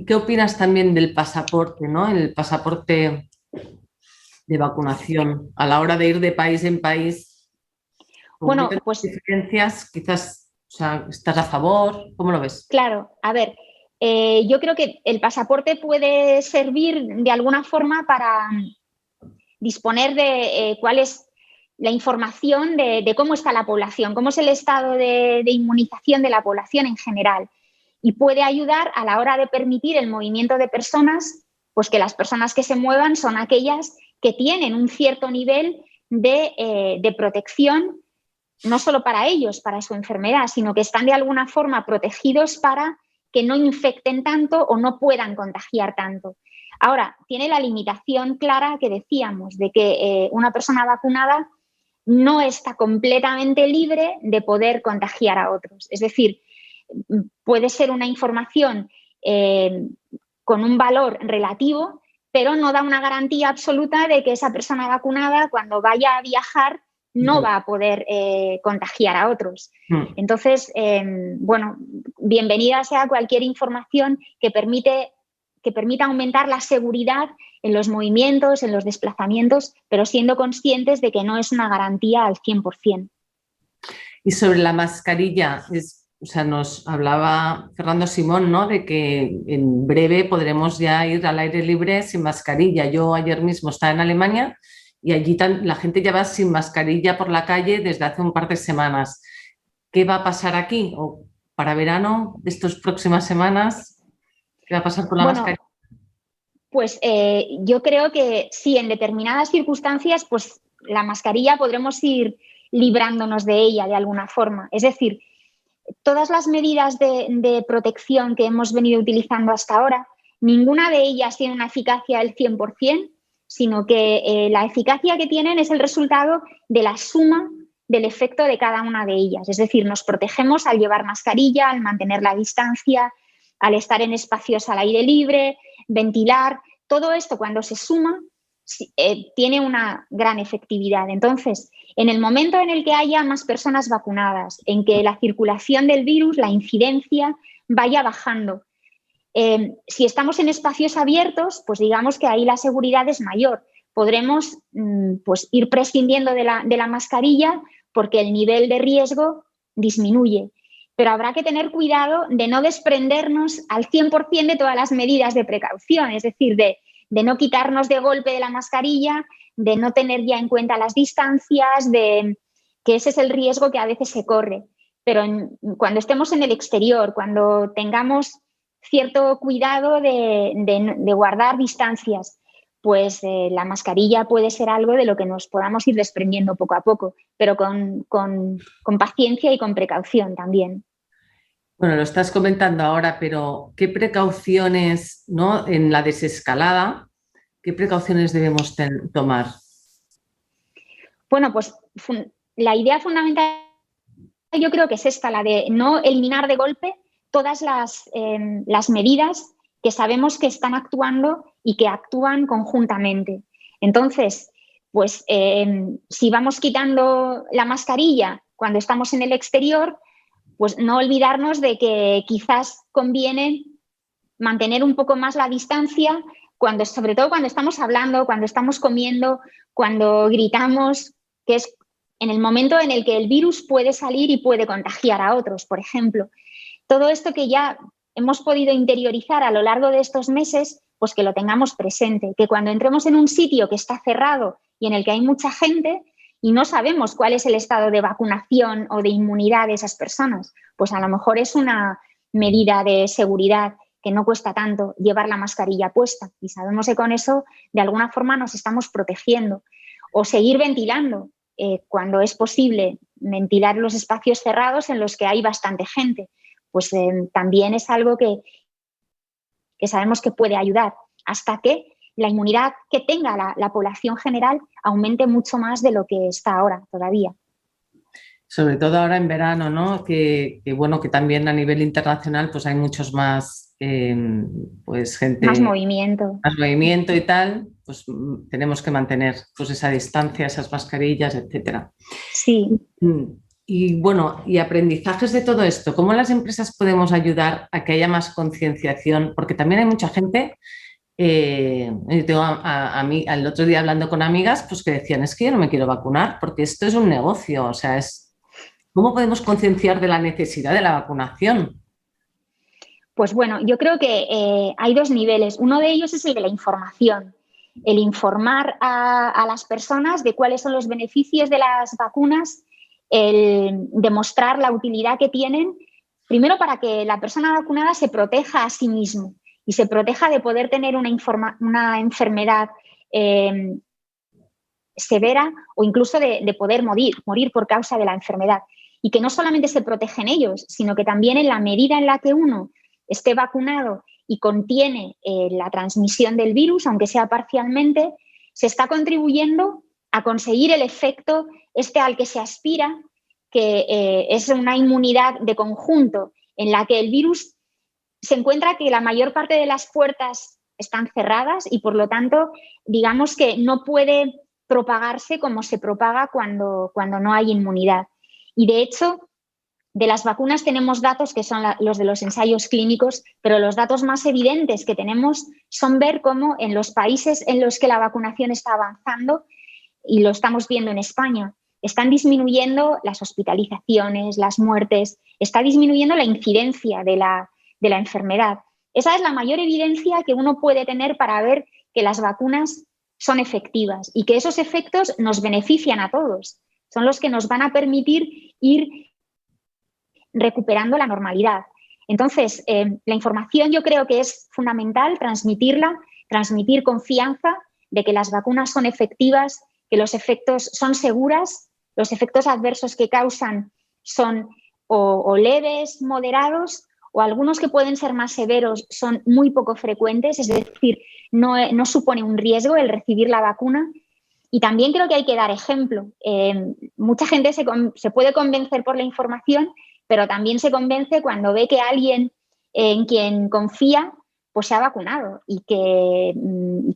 qué opinas también del pasaporte, ¿no? El pasaporte de vacunación a la hora de ir de país en país? Bueno, pues diferencias, quizás, o sea, ¿estás a favor? ¿Cómo lo ves? Claro, a ver, yo creo que el pasaporte puede servir de alguna forma para disponer de cuál es la información de cómo está la población, cómo es el estado de inmunización de la población en general. Y puede ayudar a la hora de permitir el movimiento de personas, pues que las personas que se muevan son aquellas que tienen un cierto nivel de protección, no solo para ellos, para su enfermedad, sino que están de alguna forma protegidos para que no infecten tanto o no puedan contagiar tanto. Ahora, tiene la limitación clara que decíamos de que una persona vacunada no está completamente libre de poder contagiar a otros. Es decir, puede ser una información con un valor relativo, pero no da una garantía absoluta de que esa persona vacunada, cuando vaya a viajar, no va a poder contagiar a otros. Entonces, bueno, bienvenida sea cualquier información que permita aumentar la seguridad en los movimientos, en los desplazamientos, pero siendo conscientes de que no es una garantía al 100%. Y sobre la mascarilla, nos hablaba Fernando Simón, ¿no?, de que en breve podremos ya ir al aire libre sin mascarilla. Yo ayer mismo estaba en Alemania y allí la gente ya va sin mascarilla por la calle desde hace un par de semanas. ¿Qué va a pasar aquí? ¿O para verano, de estas próximas semanas, qué va a pasar con la mascarilla? Pues yo creo que sí, en determinadas circunstancias, pues la mascarilla podremos ir librándonos de ella de alguna forma. Es decir, todas las medidas de protección que hemos venido utilizando hasta ahora, ninguna de ellas tiene una eficacia del 100%, sino que la eficacia que tienen es el resultado de la suma del efecto de cada una de ellas. Es decir, nos protegemos al llevar mascarilla, al mantener la distancia, al estar en espacios al aire libre, ventilar. Todo esto, cuando se suma, tiene una gran efectividad. Entonces, en el momento en el que haya más personas vacunadas, en que la circulación del virus, la incidencia, vaya bajando, si estamos en espacios abiertos, pues digamos que ahí la seguridad es mayor, podremos pues, ir prescindiendo de la mascarilla porque el nivel de riesgo disminuye. Pero habrá que tener cuidado de no desprendernos al 100% de todas las medidas de precaución, es decir, de no quitarnos de golpe de la mascarilla, de no tener ya en cuenta las distancias, que ese es el riesgo que a veces se corre. Pero cuando estemos en el exterior, cuando tengamos cierto cuidado de guardar distancias, pues la mascarilla puede ser algo de lo que nos podamos ir desprendiendo poco a poco, pero con paciencia y con precaución también. Bueno, lo estás comentando ahora, pero ¿qué precauciones, ¿no? En la desescalada, qué precauciones debemos tomar? Bueno, pues la idea fundamental yo creo que es esta, la de no eliminar de golpe todas las medidas que sabemos que están actuando y que actúan conjuntamente. Entonces, pues si vamos quitando la mascarilla cuando estamos en el exterior, pues no olvidarnos de que quizás conviene mantener un poco más la distancia, sobre todo cuando estamos hablando, cuando estamos comiendo, cuando gritamos, que es en el momento en el que el virus puede salir y puede contagiar a otros, por ejemplo. Todo esto que ya hemos podido interiorizar a lo largo de estos meses, pues que lo tengamos presente, que cuando entremos en un sitio que está cerrado y en el que hay mucha gente y no sabemos cuál es el estado de vacunación o de inmunidad de esas personas, pues a lo mejor es una medida de seguridad que no cuesta tanto llevar la mascarilla puesta y sabemos que con eso de alguna forma nos estamos protegiendo. O seguir ventilando, cuando es posible ventilar los espacios cerrados en los que hay bastante gente, pues también es algo que sabemos que puede ayudar hasta que la inmunidad que tenga la población general aumente mucho más de lo que está ahora todavía. Sobre todo ahora en verano, ¿no? Que bueno, que también a nivel internacional pues hay muchos más, pues gente... Más movimiento. Más movimiento y tal, pues tenemos que mantener pues esa distancia, esas mascarillas, etcétera. Sí. Y bueno, y aprendizajes de todo esto, ¿cómo las empresas podemos ayudar a que haya más concienciación? Porque también hay mucha gente, tengo a mí, al otro día hablando con amigas, pues que decían, es que yo no me quiero vacunar porque esto es un negocio, o sea, ¿cómo podemos concienciar de la necesidad de la vacunación? Pues bueno, yo creo que hay dos niveles. Uno de ellos es el de la información, el informar a las personas de cuáles son los beneficios de las vacunas, el demostrar la utilidad que tienen, primero para que la persona vacunada se proteja a sí mismo y se proteja de poder tener una enfermedad severa o incluso de poder morir por causa de la enfermedad. Y que no solamente se protegen ellos, sino que también en la medida en la que uno esté vacunado y contiene la transmisión del virus, aunque sea parcialmente, se está contribuyendo a conseguir el efecto al que se aspira, que es una inmunidad de conjunto en la que el virus se encuentra que la mayor parte de las puertas están cerradas y, por lo tanto, digamos que no puede propagarse como se propaga cuando no hay inmunidad. Y, de hecho, de las vacunas tenemos datos que son los de los ensayos clínicos, pero los datos más evidentes que tenemos son ver cómo en los países en los que la vacunación está avanzando, y lo estamos viendo en España, están disminuyendo las hospitalizaciones, las muertes, está disminuyendo la incidencia de la enfermedad. Esa es la mayor evidencia que uno puede tener para ver que las vacunas son efectivas y que esos efectos nos benefician a todos. Son los que nos van a permitir ir recuperando la normalidad. Entonces, la información yo creo que es fundamental transmitirla, transmitir confianza de que las vacunas son efectivas, que los efectos son seguras, los efectos adversos que causan son o leves, moderados, o algunos que pueden ser más severos son muy poco frecuentes, es decir, no supone un riesgo el recibir la vacuna. Y también creo que hay que dar ejemplo. Mucha gente se puede convencer por la información, pero también se convence cuando ve que alguien en quien confía pues se ha vacunado y que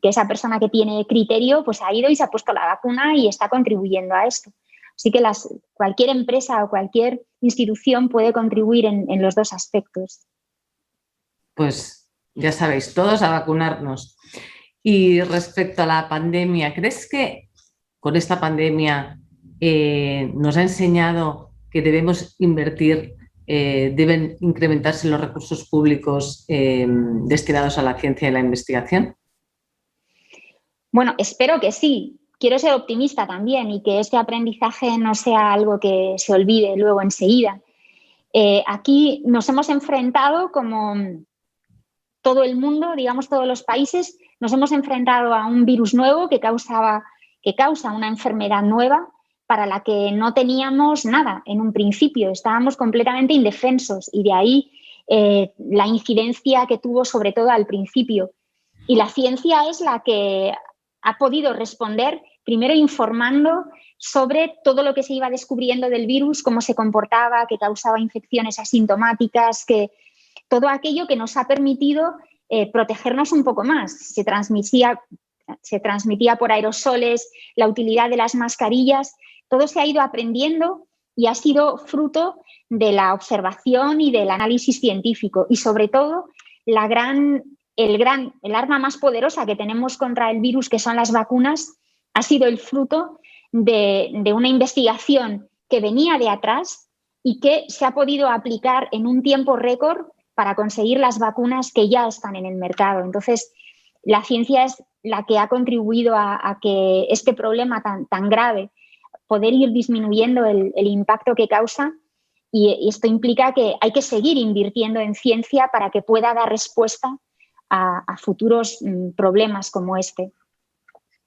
esa persona que tiene criterio pues ha ido y se ha puesto la vacuna y está contribuyendo a esto. Así que cualquier empresa o cualquier institución puede contribuir en los dos aspectos. Pues ya sabéis, todos a vacunarnos. Y respecto a la pandemia, ¿crees que con esta pandemia nos ha enseñado que debemos invertir, deben incrementarse los recursos públicos destinados a la ciencia y la investigación? Bueno, espero que sí. Quiero ser optimista también y que este aprendizaje no sea algo que se olvide luego enseguida. Aquí nos hemos enfrentado, como todo el mundo, digamos todos los países, nos hemos enfrentado a un virus nuevo que causa una enfermedad nueva para la que no teníamos nada en un principio. Estábamos completamente indefensos y de ahí la incidencia que tuvo sobre todo al principio. Y la ciencia es la que ha podido responder primero informando sobre todo lo que se iba descubriendo del virus, cómo se comportaba, que causaba infecciones asintomáticas, que todo aquello que nos ha permitido protegernos un poco más. Se transmitía por aerosoles, la utilidad de las mascarillas, todo se ha ido aprendiendo y ha sido fruto de la observación y del análisis científico y sobre todo el arma más poderosa que tenemos contra el virus, que son las vacunas, ha sido el fruto de una investigación que venía de atrás y que se ha podido aplicar en un tiempo récord para conseguir las vacunas que ya están en el mercado. Entonces, la ciencia es la que ha contribuido a que este problema tan grave, poder ir disminuyendo el impacto que causa, y esto implica que hay que seguir invirtiendo en ciencia para que pueda dar respuesta a futuros problemas como este.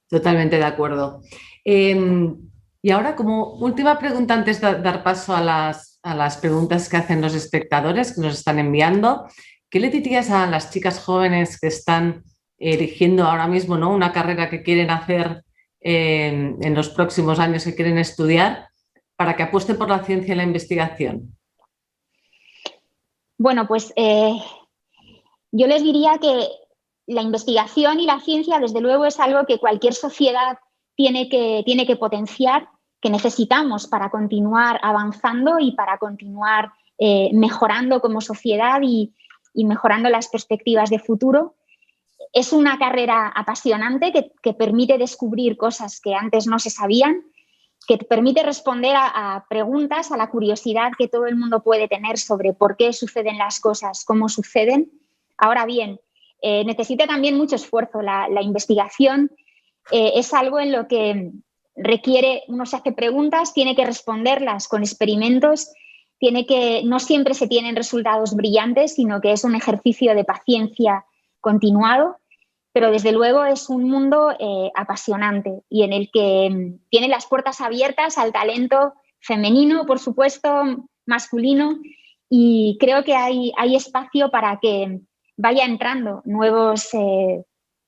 Totalmente de acuerdo. Y ahora, como última pregunta, antes de dar paso a las preguntas que hacen los espectadores que nos están enviando, ¿qué le dirías a las chicas jóvenes que están eligiendo ahora mismo, ¿no?, una carrera que quieren hacer en los próximos años, que quieren estudiar, para que apuesten por la ciencia y la investigación? Bueno, pues yo les diría que la investigación y la ciencia, desde luego, es algo que cualquier sociedad tiene que potenciar, que necesitamos para continuar avanzando y para continuar mejorando como sociedad y mejorando las perspectivas de futuro. Es una carrera apasionante que permite descubrir cosas que antes no se sabían, que permite responder a preguntas, a la curiosidad que todo el mundo puede tener sobre por qué suceden las cosas, cómo suceden. Ahora bien, necesita también mucho esfuerzo. La investigación es algo en lo que requiere, uno se hace preguntas, tiene que responderlas con experimentos, no siempre se tienen resultados brillantes, sino que es un ejercicio de paciencia continuado, pero desde luego es un mundo apasionante y en el que tiene las puertas abiertas al talento femenino, por supuesto, masculino, y creo que hay espacio para que vaya entrando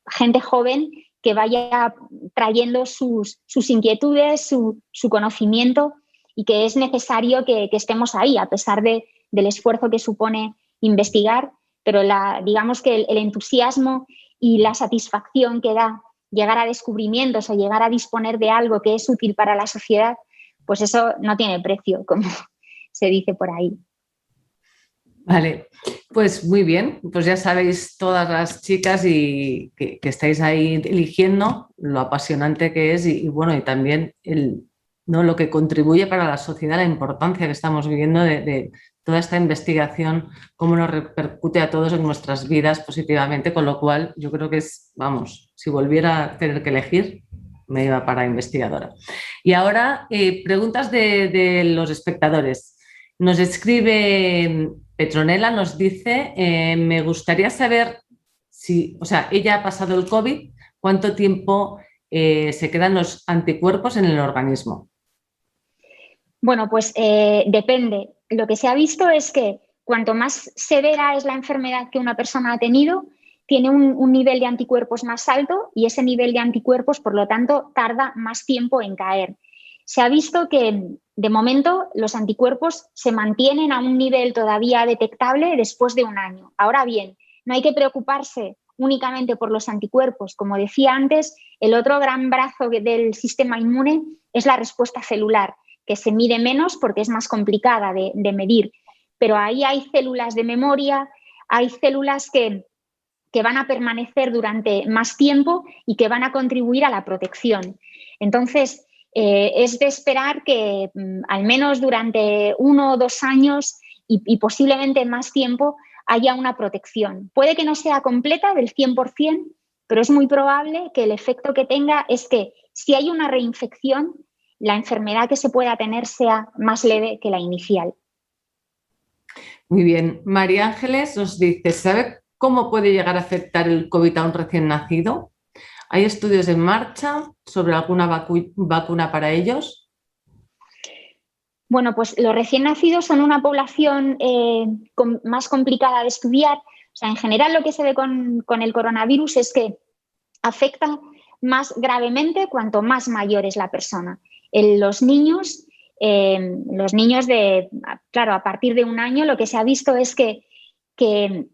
gente joven que vaya trayendo sus inquietudes, su conocimiento, y que es necesario que estemos ahí, a pesar del esfuerzo que supone investigar, pero digamos que el entusiasmo y la satisfacción que da llegar a descubrimientos o llegar a disponer de algo que es útil para la sociedad, pues eso no tiene precio, como se dice por ahí. Vale, pues muy bien, pues ya sabéis todas las chicas y que estáis ahí eligiendo lo apasionante que es y bueno, y también ¿no?, lo que contribuye para la sociedad, la importancia que estamos viviendo de toda esta investigación, cómo nos repercute a todos en nuestras vidas positivamente, con lo cual yo creo que si volviera a tener que elegir, me iba para investigadora. Y ahora, preguntas de los espectadores. Nos escribe Petronella, nos dice, me gustaría saber ella ha pasado el COVID, ¿cuánto tiempo se quedan los anticuerpos en el organismo? Bueno, pues depende. Lo que se ha visto es que cuanto más severa es la enfermedad que una persona ha tenido, tiene un nivel de anticuerpos más alto y ese nivel de anticuerpos, por lo tanto, tarda más tiempo en caer. Se ha visto que, de momento, los anticuerpos se mantienen a un nivel todavía detectable después de un año. Ahora bien, no hay que preocuparse únicamente por los anticuerpos. Como decía antes, el otro gran brazo del sistema inmune es la respuesta celular, que se mide menos porque es más complicada de medir. Pero ahí hay células de memoria, hay células que que van a permanecer durante más tiempo y que van a contribuir a la protección. Entonces, es de esperar que al menos durante 1 o 2 años y posiblemente más tiempo haya una protección. Puede que no sea completa del 100%, pero es muy probable que el efecto que tenga es que si hay una reinfección, la enfermedad que se pueda tener sea más leve que la inicial. Muy bien. María Ángeles nos dice, ¿sabe cómo puede llegar a afectar el COVID a un recién nacido? ¿Hay estudios en marcha sobre alguna vacuna para ellos? Bueno, pues los recién nacidos son una población más complicada de estudiar. O sea, en general lo que se ve con el coronavirus es que afecta más gravemente cuanto más mayor es la persona. Los niños claro, a partir de 1 año lo que se ha visto es que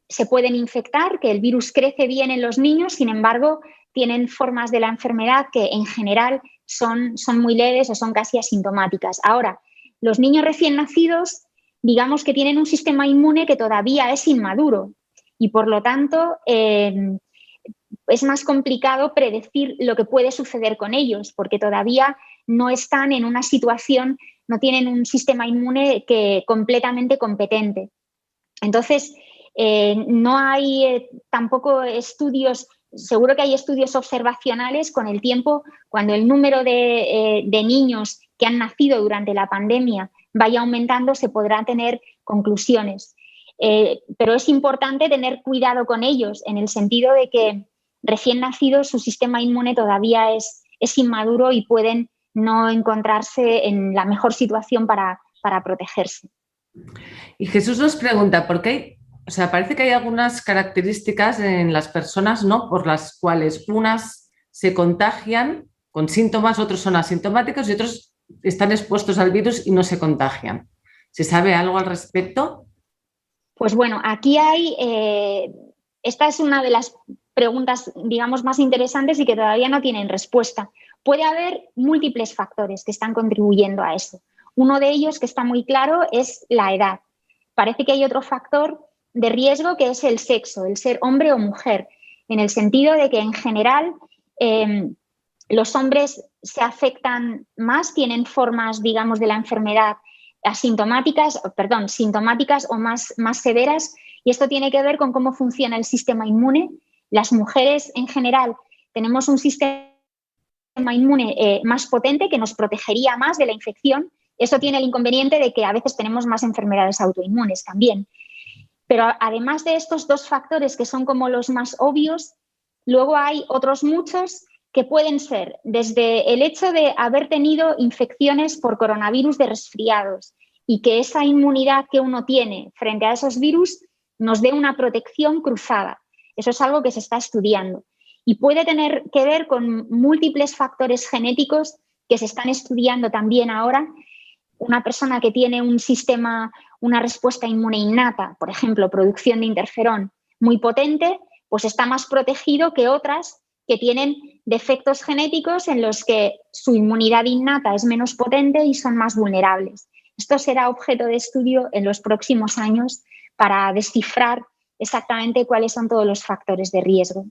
se pueden infectar, que el virus crece bien en los niños, sin embargo, tienen formas de la enfermedad que en general son muy leves o son casi asintomáticas. Ahora, los niños recién nacidos, digamos que tienen un sistema inmune que todavía es inmaduro y, por lo tanto, es más complicado predecir lo que puede suceder con ellos, porque todavía no están en una situación, no tienen un sistema inmune completamente competente. Entonces, no hay tampoco estudios, seguro que hay estudios observacionales con el tiempo, cuando el número de niños que han nacido durante la pandemia vaya aumentando, se podrán tener conclusiones. Pero es importante tener cuidado con ellos, en el sentido de que recién nacidos su sistema inmune todavía es inmaduro y pueden no encontrarse en la mejor situación para protegerse. Y Jesús nos pregunta, ¿por qué parece que hay algunas características en las personas, ¿no?, por las cuales unas se contagian con síntomas, otros son asintomáticos y otros están expuestos al virus y no se contagian? ¿Se sabe algo al respecto? Pues bueno, aquí esta es una de las preguntas, digamos, más interesantes y que todavía no tienen respuesta. Puede haber múltiples factores que están contribuyendo a eso. Uno de ellos, que está muy claro, es la edad. Parece que hay otro factor de riesgo, que es el sexo, el ser hombre o mujer, en el sentido de que en general los hombres se afectan más, tienen formas, digamos, de la enfermedad sintomáticas o más severas, y esto tiene que ver con cómo funciona el sistema inmune. Las mujeres en general tenemos un sistema inmune más potente que nos protegería más de la infección. Eso tiene el inconveniente de que a veces tenemos más enfermedades autoinmunes también. Pero además de estos 2 factores, que son como los más obvios, luego hay otros muchos que pueden ser desde el hecho de haber tenido infecciones por coronavirus de resfriados y que esa inmunidad que uno tiene frente a esos virus nos dé una protección cruzada. Eso es algo que se está estudiando. Y puede tener que ver con múltiples factores genéticos que se están estudiando también ahora. Una persona que tiene una respuesta inmune innata, por ejemplo, producción de interferón muy potente, pues está más protegido que otras que tienen defectos genéticos en los que su inmunidad innata es menos potente y son más vulnerables. Esto será objeto de estudio en los próximos años para descifrar exactamente cuáles son todos los factores de riesgo.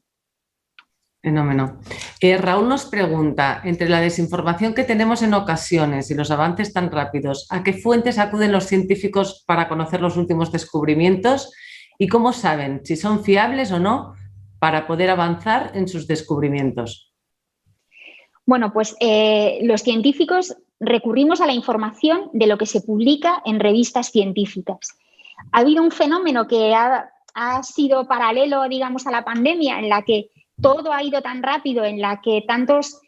Fenómeno. Raúl nos pregunta, entre la desinformación que tenemos en ocasiones y los avances tan rápidos, ¿a qué fuentes acuden los científicos para conocer los últimos descubrimientos? ¿Y cómo saben si son fiables o no para poder avanzar en sus descubrimientos? Bueno, pues los científicos recurrimos a la información de lo que se publica en revistas científicas. Ha habido un fenómeno que ha sido paralelo, digamos, a la pandemia, en la que todo ha ido tan rápido, en la que tantos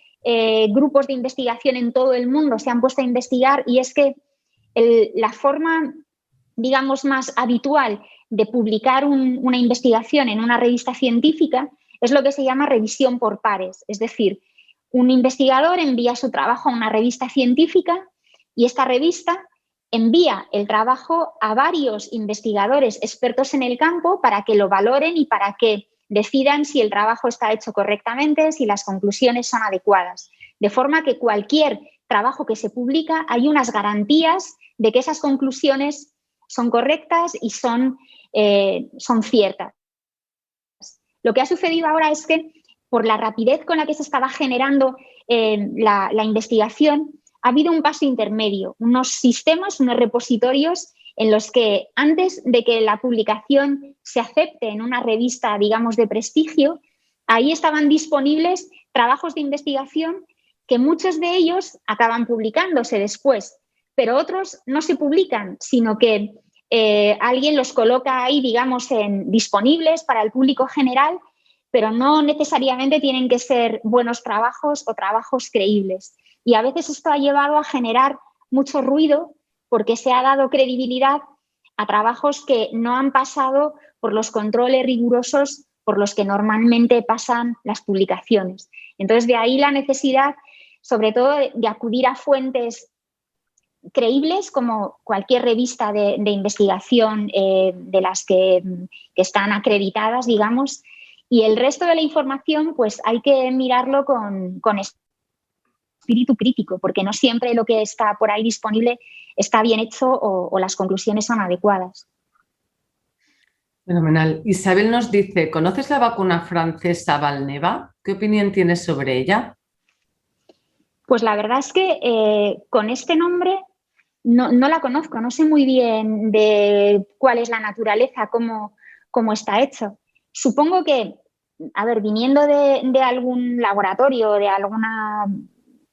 grupos de investigación en todo el mundo se han puesto a investigar, y es que la forma, digamos, más habitual de publicar una investigación en una revista científica es lo que se llama revisión por pares. Es decir, un investigador envía su trabajo a una revista científica y esta revista envía el trabajo a varios investigadores expertos en el campo para que lo valoren y para que decidan si el trabajo está hecho correctamente, si las conclusiones son adecuadas. De forma que cualquier trabajo que se publica hay unas garantías de que esas conclusiones son correctas y son ciertas. Lo que ha sucedido ahora es que por la rapidez con la que se estaba generando la investigación, ha habido un paso intermedio, unos sistemas, unos repositorios en los que antes de que la publicación se acepte en una revista, digamos, de prestigio, ahí estaban disponibles trabajos de investigación que muchos de ellos acaban publicándose después, pero otros no se publican, sino que alguien los coloca ahí, digamos, disponibles para el público general, pero no necesariamente tienen que ser buenos trabajos o trabajos creíbles. Y a veces esto ha llevado a generar mucho ruido porque se ha dado credibilidad a trabajos que no han pasado por los controles rigurosos por los que normalmente pasan las publicaciones. Entonces, de ahí la necesidad, sobre todo, de acudir a fuentes creíbles como cualquier revista de investigación de las que están acreditadas, digamos, y el resto de la información pues hay que mirarlo con espíritu crítico, porque no siempre lo que está por ahí disponible está bien hecho o las conclusiones son adecuadas. Fenomenal. Isabel nos dice, ¿conoces la vacuna francesa Valneva? ¿Qué opinión tienes sobre ella? Pues la verdad es que con este nombre no la conozco, no sé muy bien de cuál es la naturaleza, cómo está hecho. Supongo que, a ver, viniendo de algún laboratorio, de alguna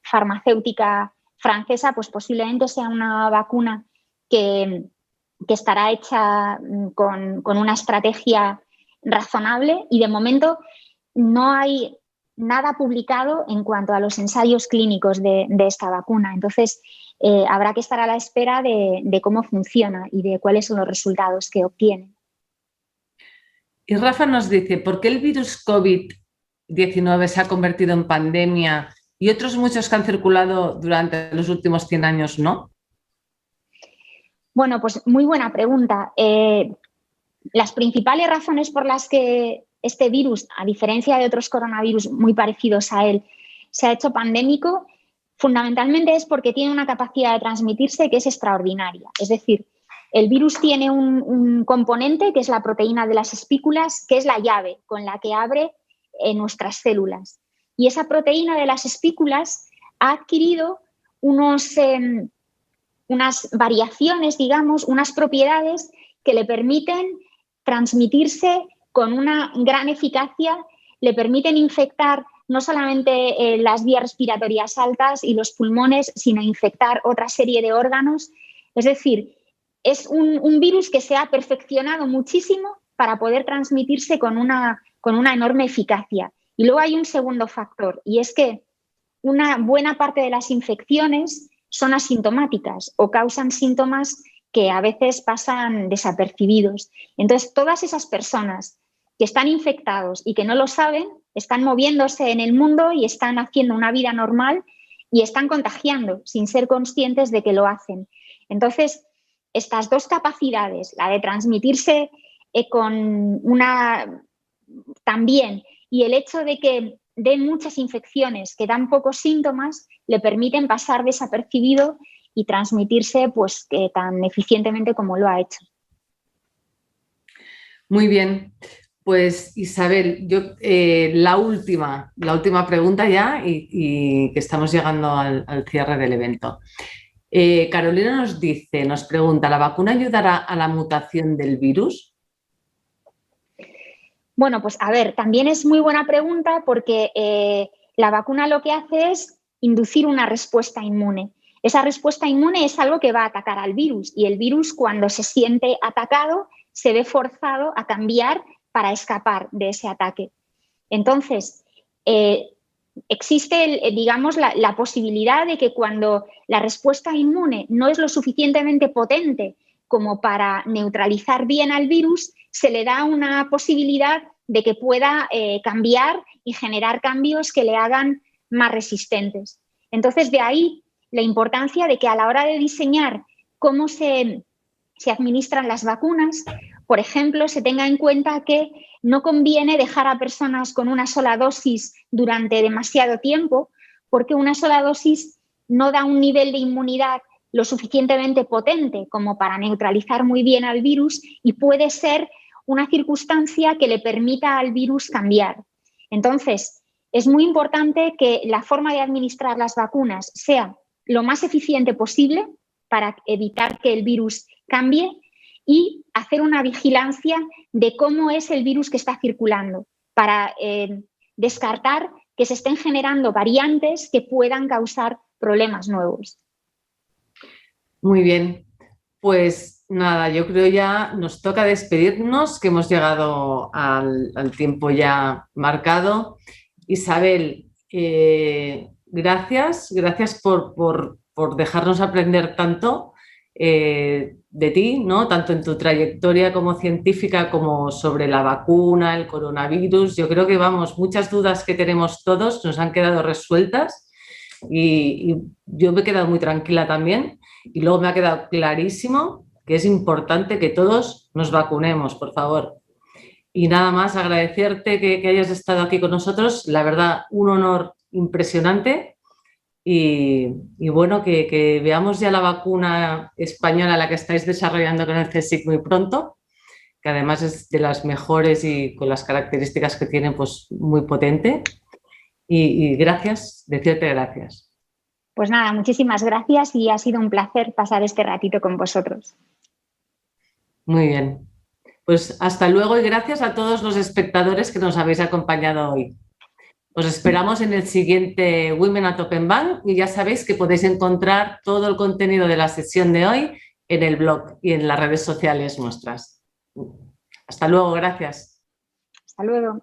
farmacéutica francesa, pues posiblemente sea una vacuna que estará hecha con una estrategia razonable y de momento no hay nada publicado en cuanto a los ensayos clínicos de esta vacuna. Entonces, habrá que estar a la espera de cómo funciona y de cuáles son los resultados que obtiene. Y Rafa nos dice, ¿por qué el virus COVID-19 se ha convertido en pandemia y otros muchos que han circulado durante los últimos 100 años no? Bueno, pues muy buena pregunta. Las principales razones por las que este virus, a diferencia de otros coronavirus muy parecidos a él, se ha hecho pandémico, fundamentalmente es porque tiene una capacidad de transmitirse que es extraordinaria. Es decir, el virus tiene un componente que es la proteína de las espículas, que es la llave con la que abre nuestras células. Y esa proteína de las espículas ha adquirido unas variaciones, digamos, unas propiedades que le permiten transmitirse con una gran eficacia, le permiten infectar no solamente las vías respiratorias altas y los pulmones, sino infectar otra serie de órganos. Es decir, es un virus que se ha perfeccionado muchísimo para poder transmitirse con una enorme eficacia. Y luego hay un segundo factor, y es que una buena parte de las infecciones son asintomáticas o causan síntomas que a veces pasan desapercibidos. Entonces, todas esas personas que están infectados y que no lo saben, están moviéndose en el mundo y están haciendo una vida normal y están contagiando sin ser conscientes de que lo hacen. Entonces, estas dos capacidades, la de transmitirse también y el hecho de que den muchas infecciones que dan pocos síntomas, le permiten pasar desapercibido y transmitirse pues, tan eficientemente como lo ha hecho. Muy bien. Pues Isabel, yo la última pregunta ya y que estamos llegando al cierre del evento. Carolina nos pregunta, ¿la vacuna ayudará a la mutación del virus? Bueno, pues a ver, también es muy buena pregunta porque la vacuna lo que hace es inducir una respuesta inmune. Esa respuesta inmune es algo que va a atacar al virus y el virus cuando se siente atacado se ve forzado a cambiar para escapar de ese ataque. Entonces, existe, digamos, la posibilidad de que cuando la respuesta inmune no es lo suficientemente potente como para neutralizar bien al virus, se le da una posibilidad de que pueda cambiar y generar cambios que le hagan más resistentes. Entonces, de ahí la importancia de que a la hora de diseñar cómo se administran las vacunas, por ejemplo, se tenga en cuenta que no conviene dejar a personas con una sola dosis durante demasiado tiempo, porque una sola dosis no da un nivel de inmunidad lo suficientemente potente como para neutralizar muy bien al virus y puede ser una circunstancia que le permita al virus cambiar. Entonces, es muy importante que la forma de administrar las vacunas sea lo más eficiente posible para evitar que el virus cambie y hacer una vigilancia de cómo es el virus que está circulando para descartar que se estén generando variantes que puedan causar problemas nuevos. Muy bien, pues nada, yo creo ya nos toca despedirnos, que hemos llegado al tiempo ya marcado. Isabel, gracias por dejarnos aprender tanto de ti, ¿no? Tanto en tu trayectoria como científica como sobre la vacuna, el coronavirus. Yo creo que, vamos, muchas dudas que tenemos todos nos han quedado resueltas y yo me he quedado muy tranquila también. Y luego me ha quedado clarísimo que es importante que todos nos vacunemos, por favor. Y nada más, agradecerte que hayas estado aquí con nosotros. La verdad, un honor impresionante. Y bueno, que veamos ya la vacuna española, la que estáis desarrollando con el CSIC muy pronto, que además es de las mejores y con las características que tiene, pues muy potente. Y gracias, decirte gracias. Pues nada, muchísimas gracias y ha sido un placer pasar este ratito con vosotros. Muy bien. Pues hasta luego y gracias a todos los espectadores que nos habéis acompañado hoy. Os esperamos en el siguiente Women at Open Bank y ya sabéis que podéis encontrar todo el contenido de la sesión de hoy en el blog y en las redes sociales nuestras. Hasta luego, gracias. Hasta luego.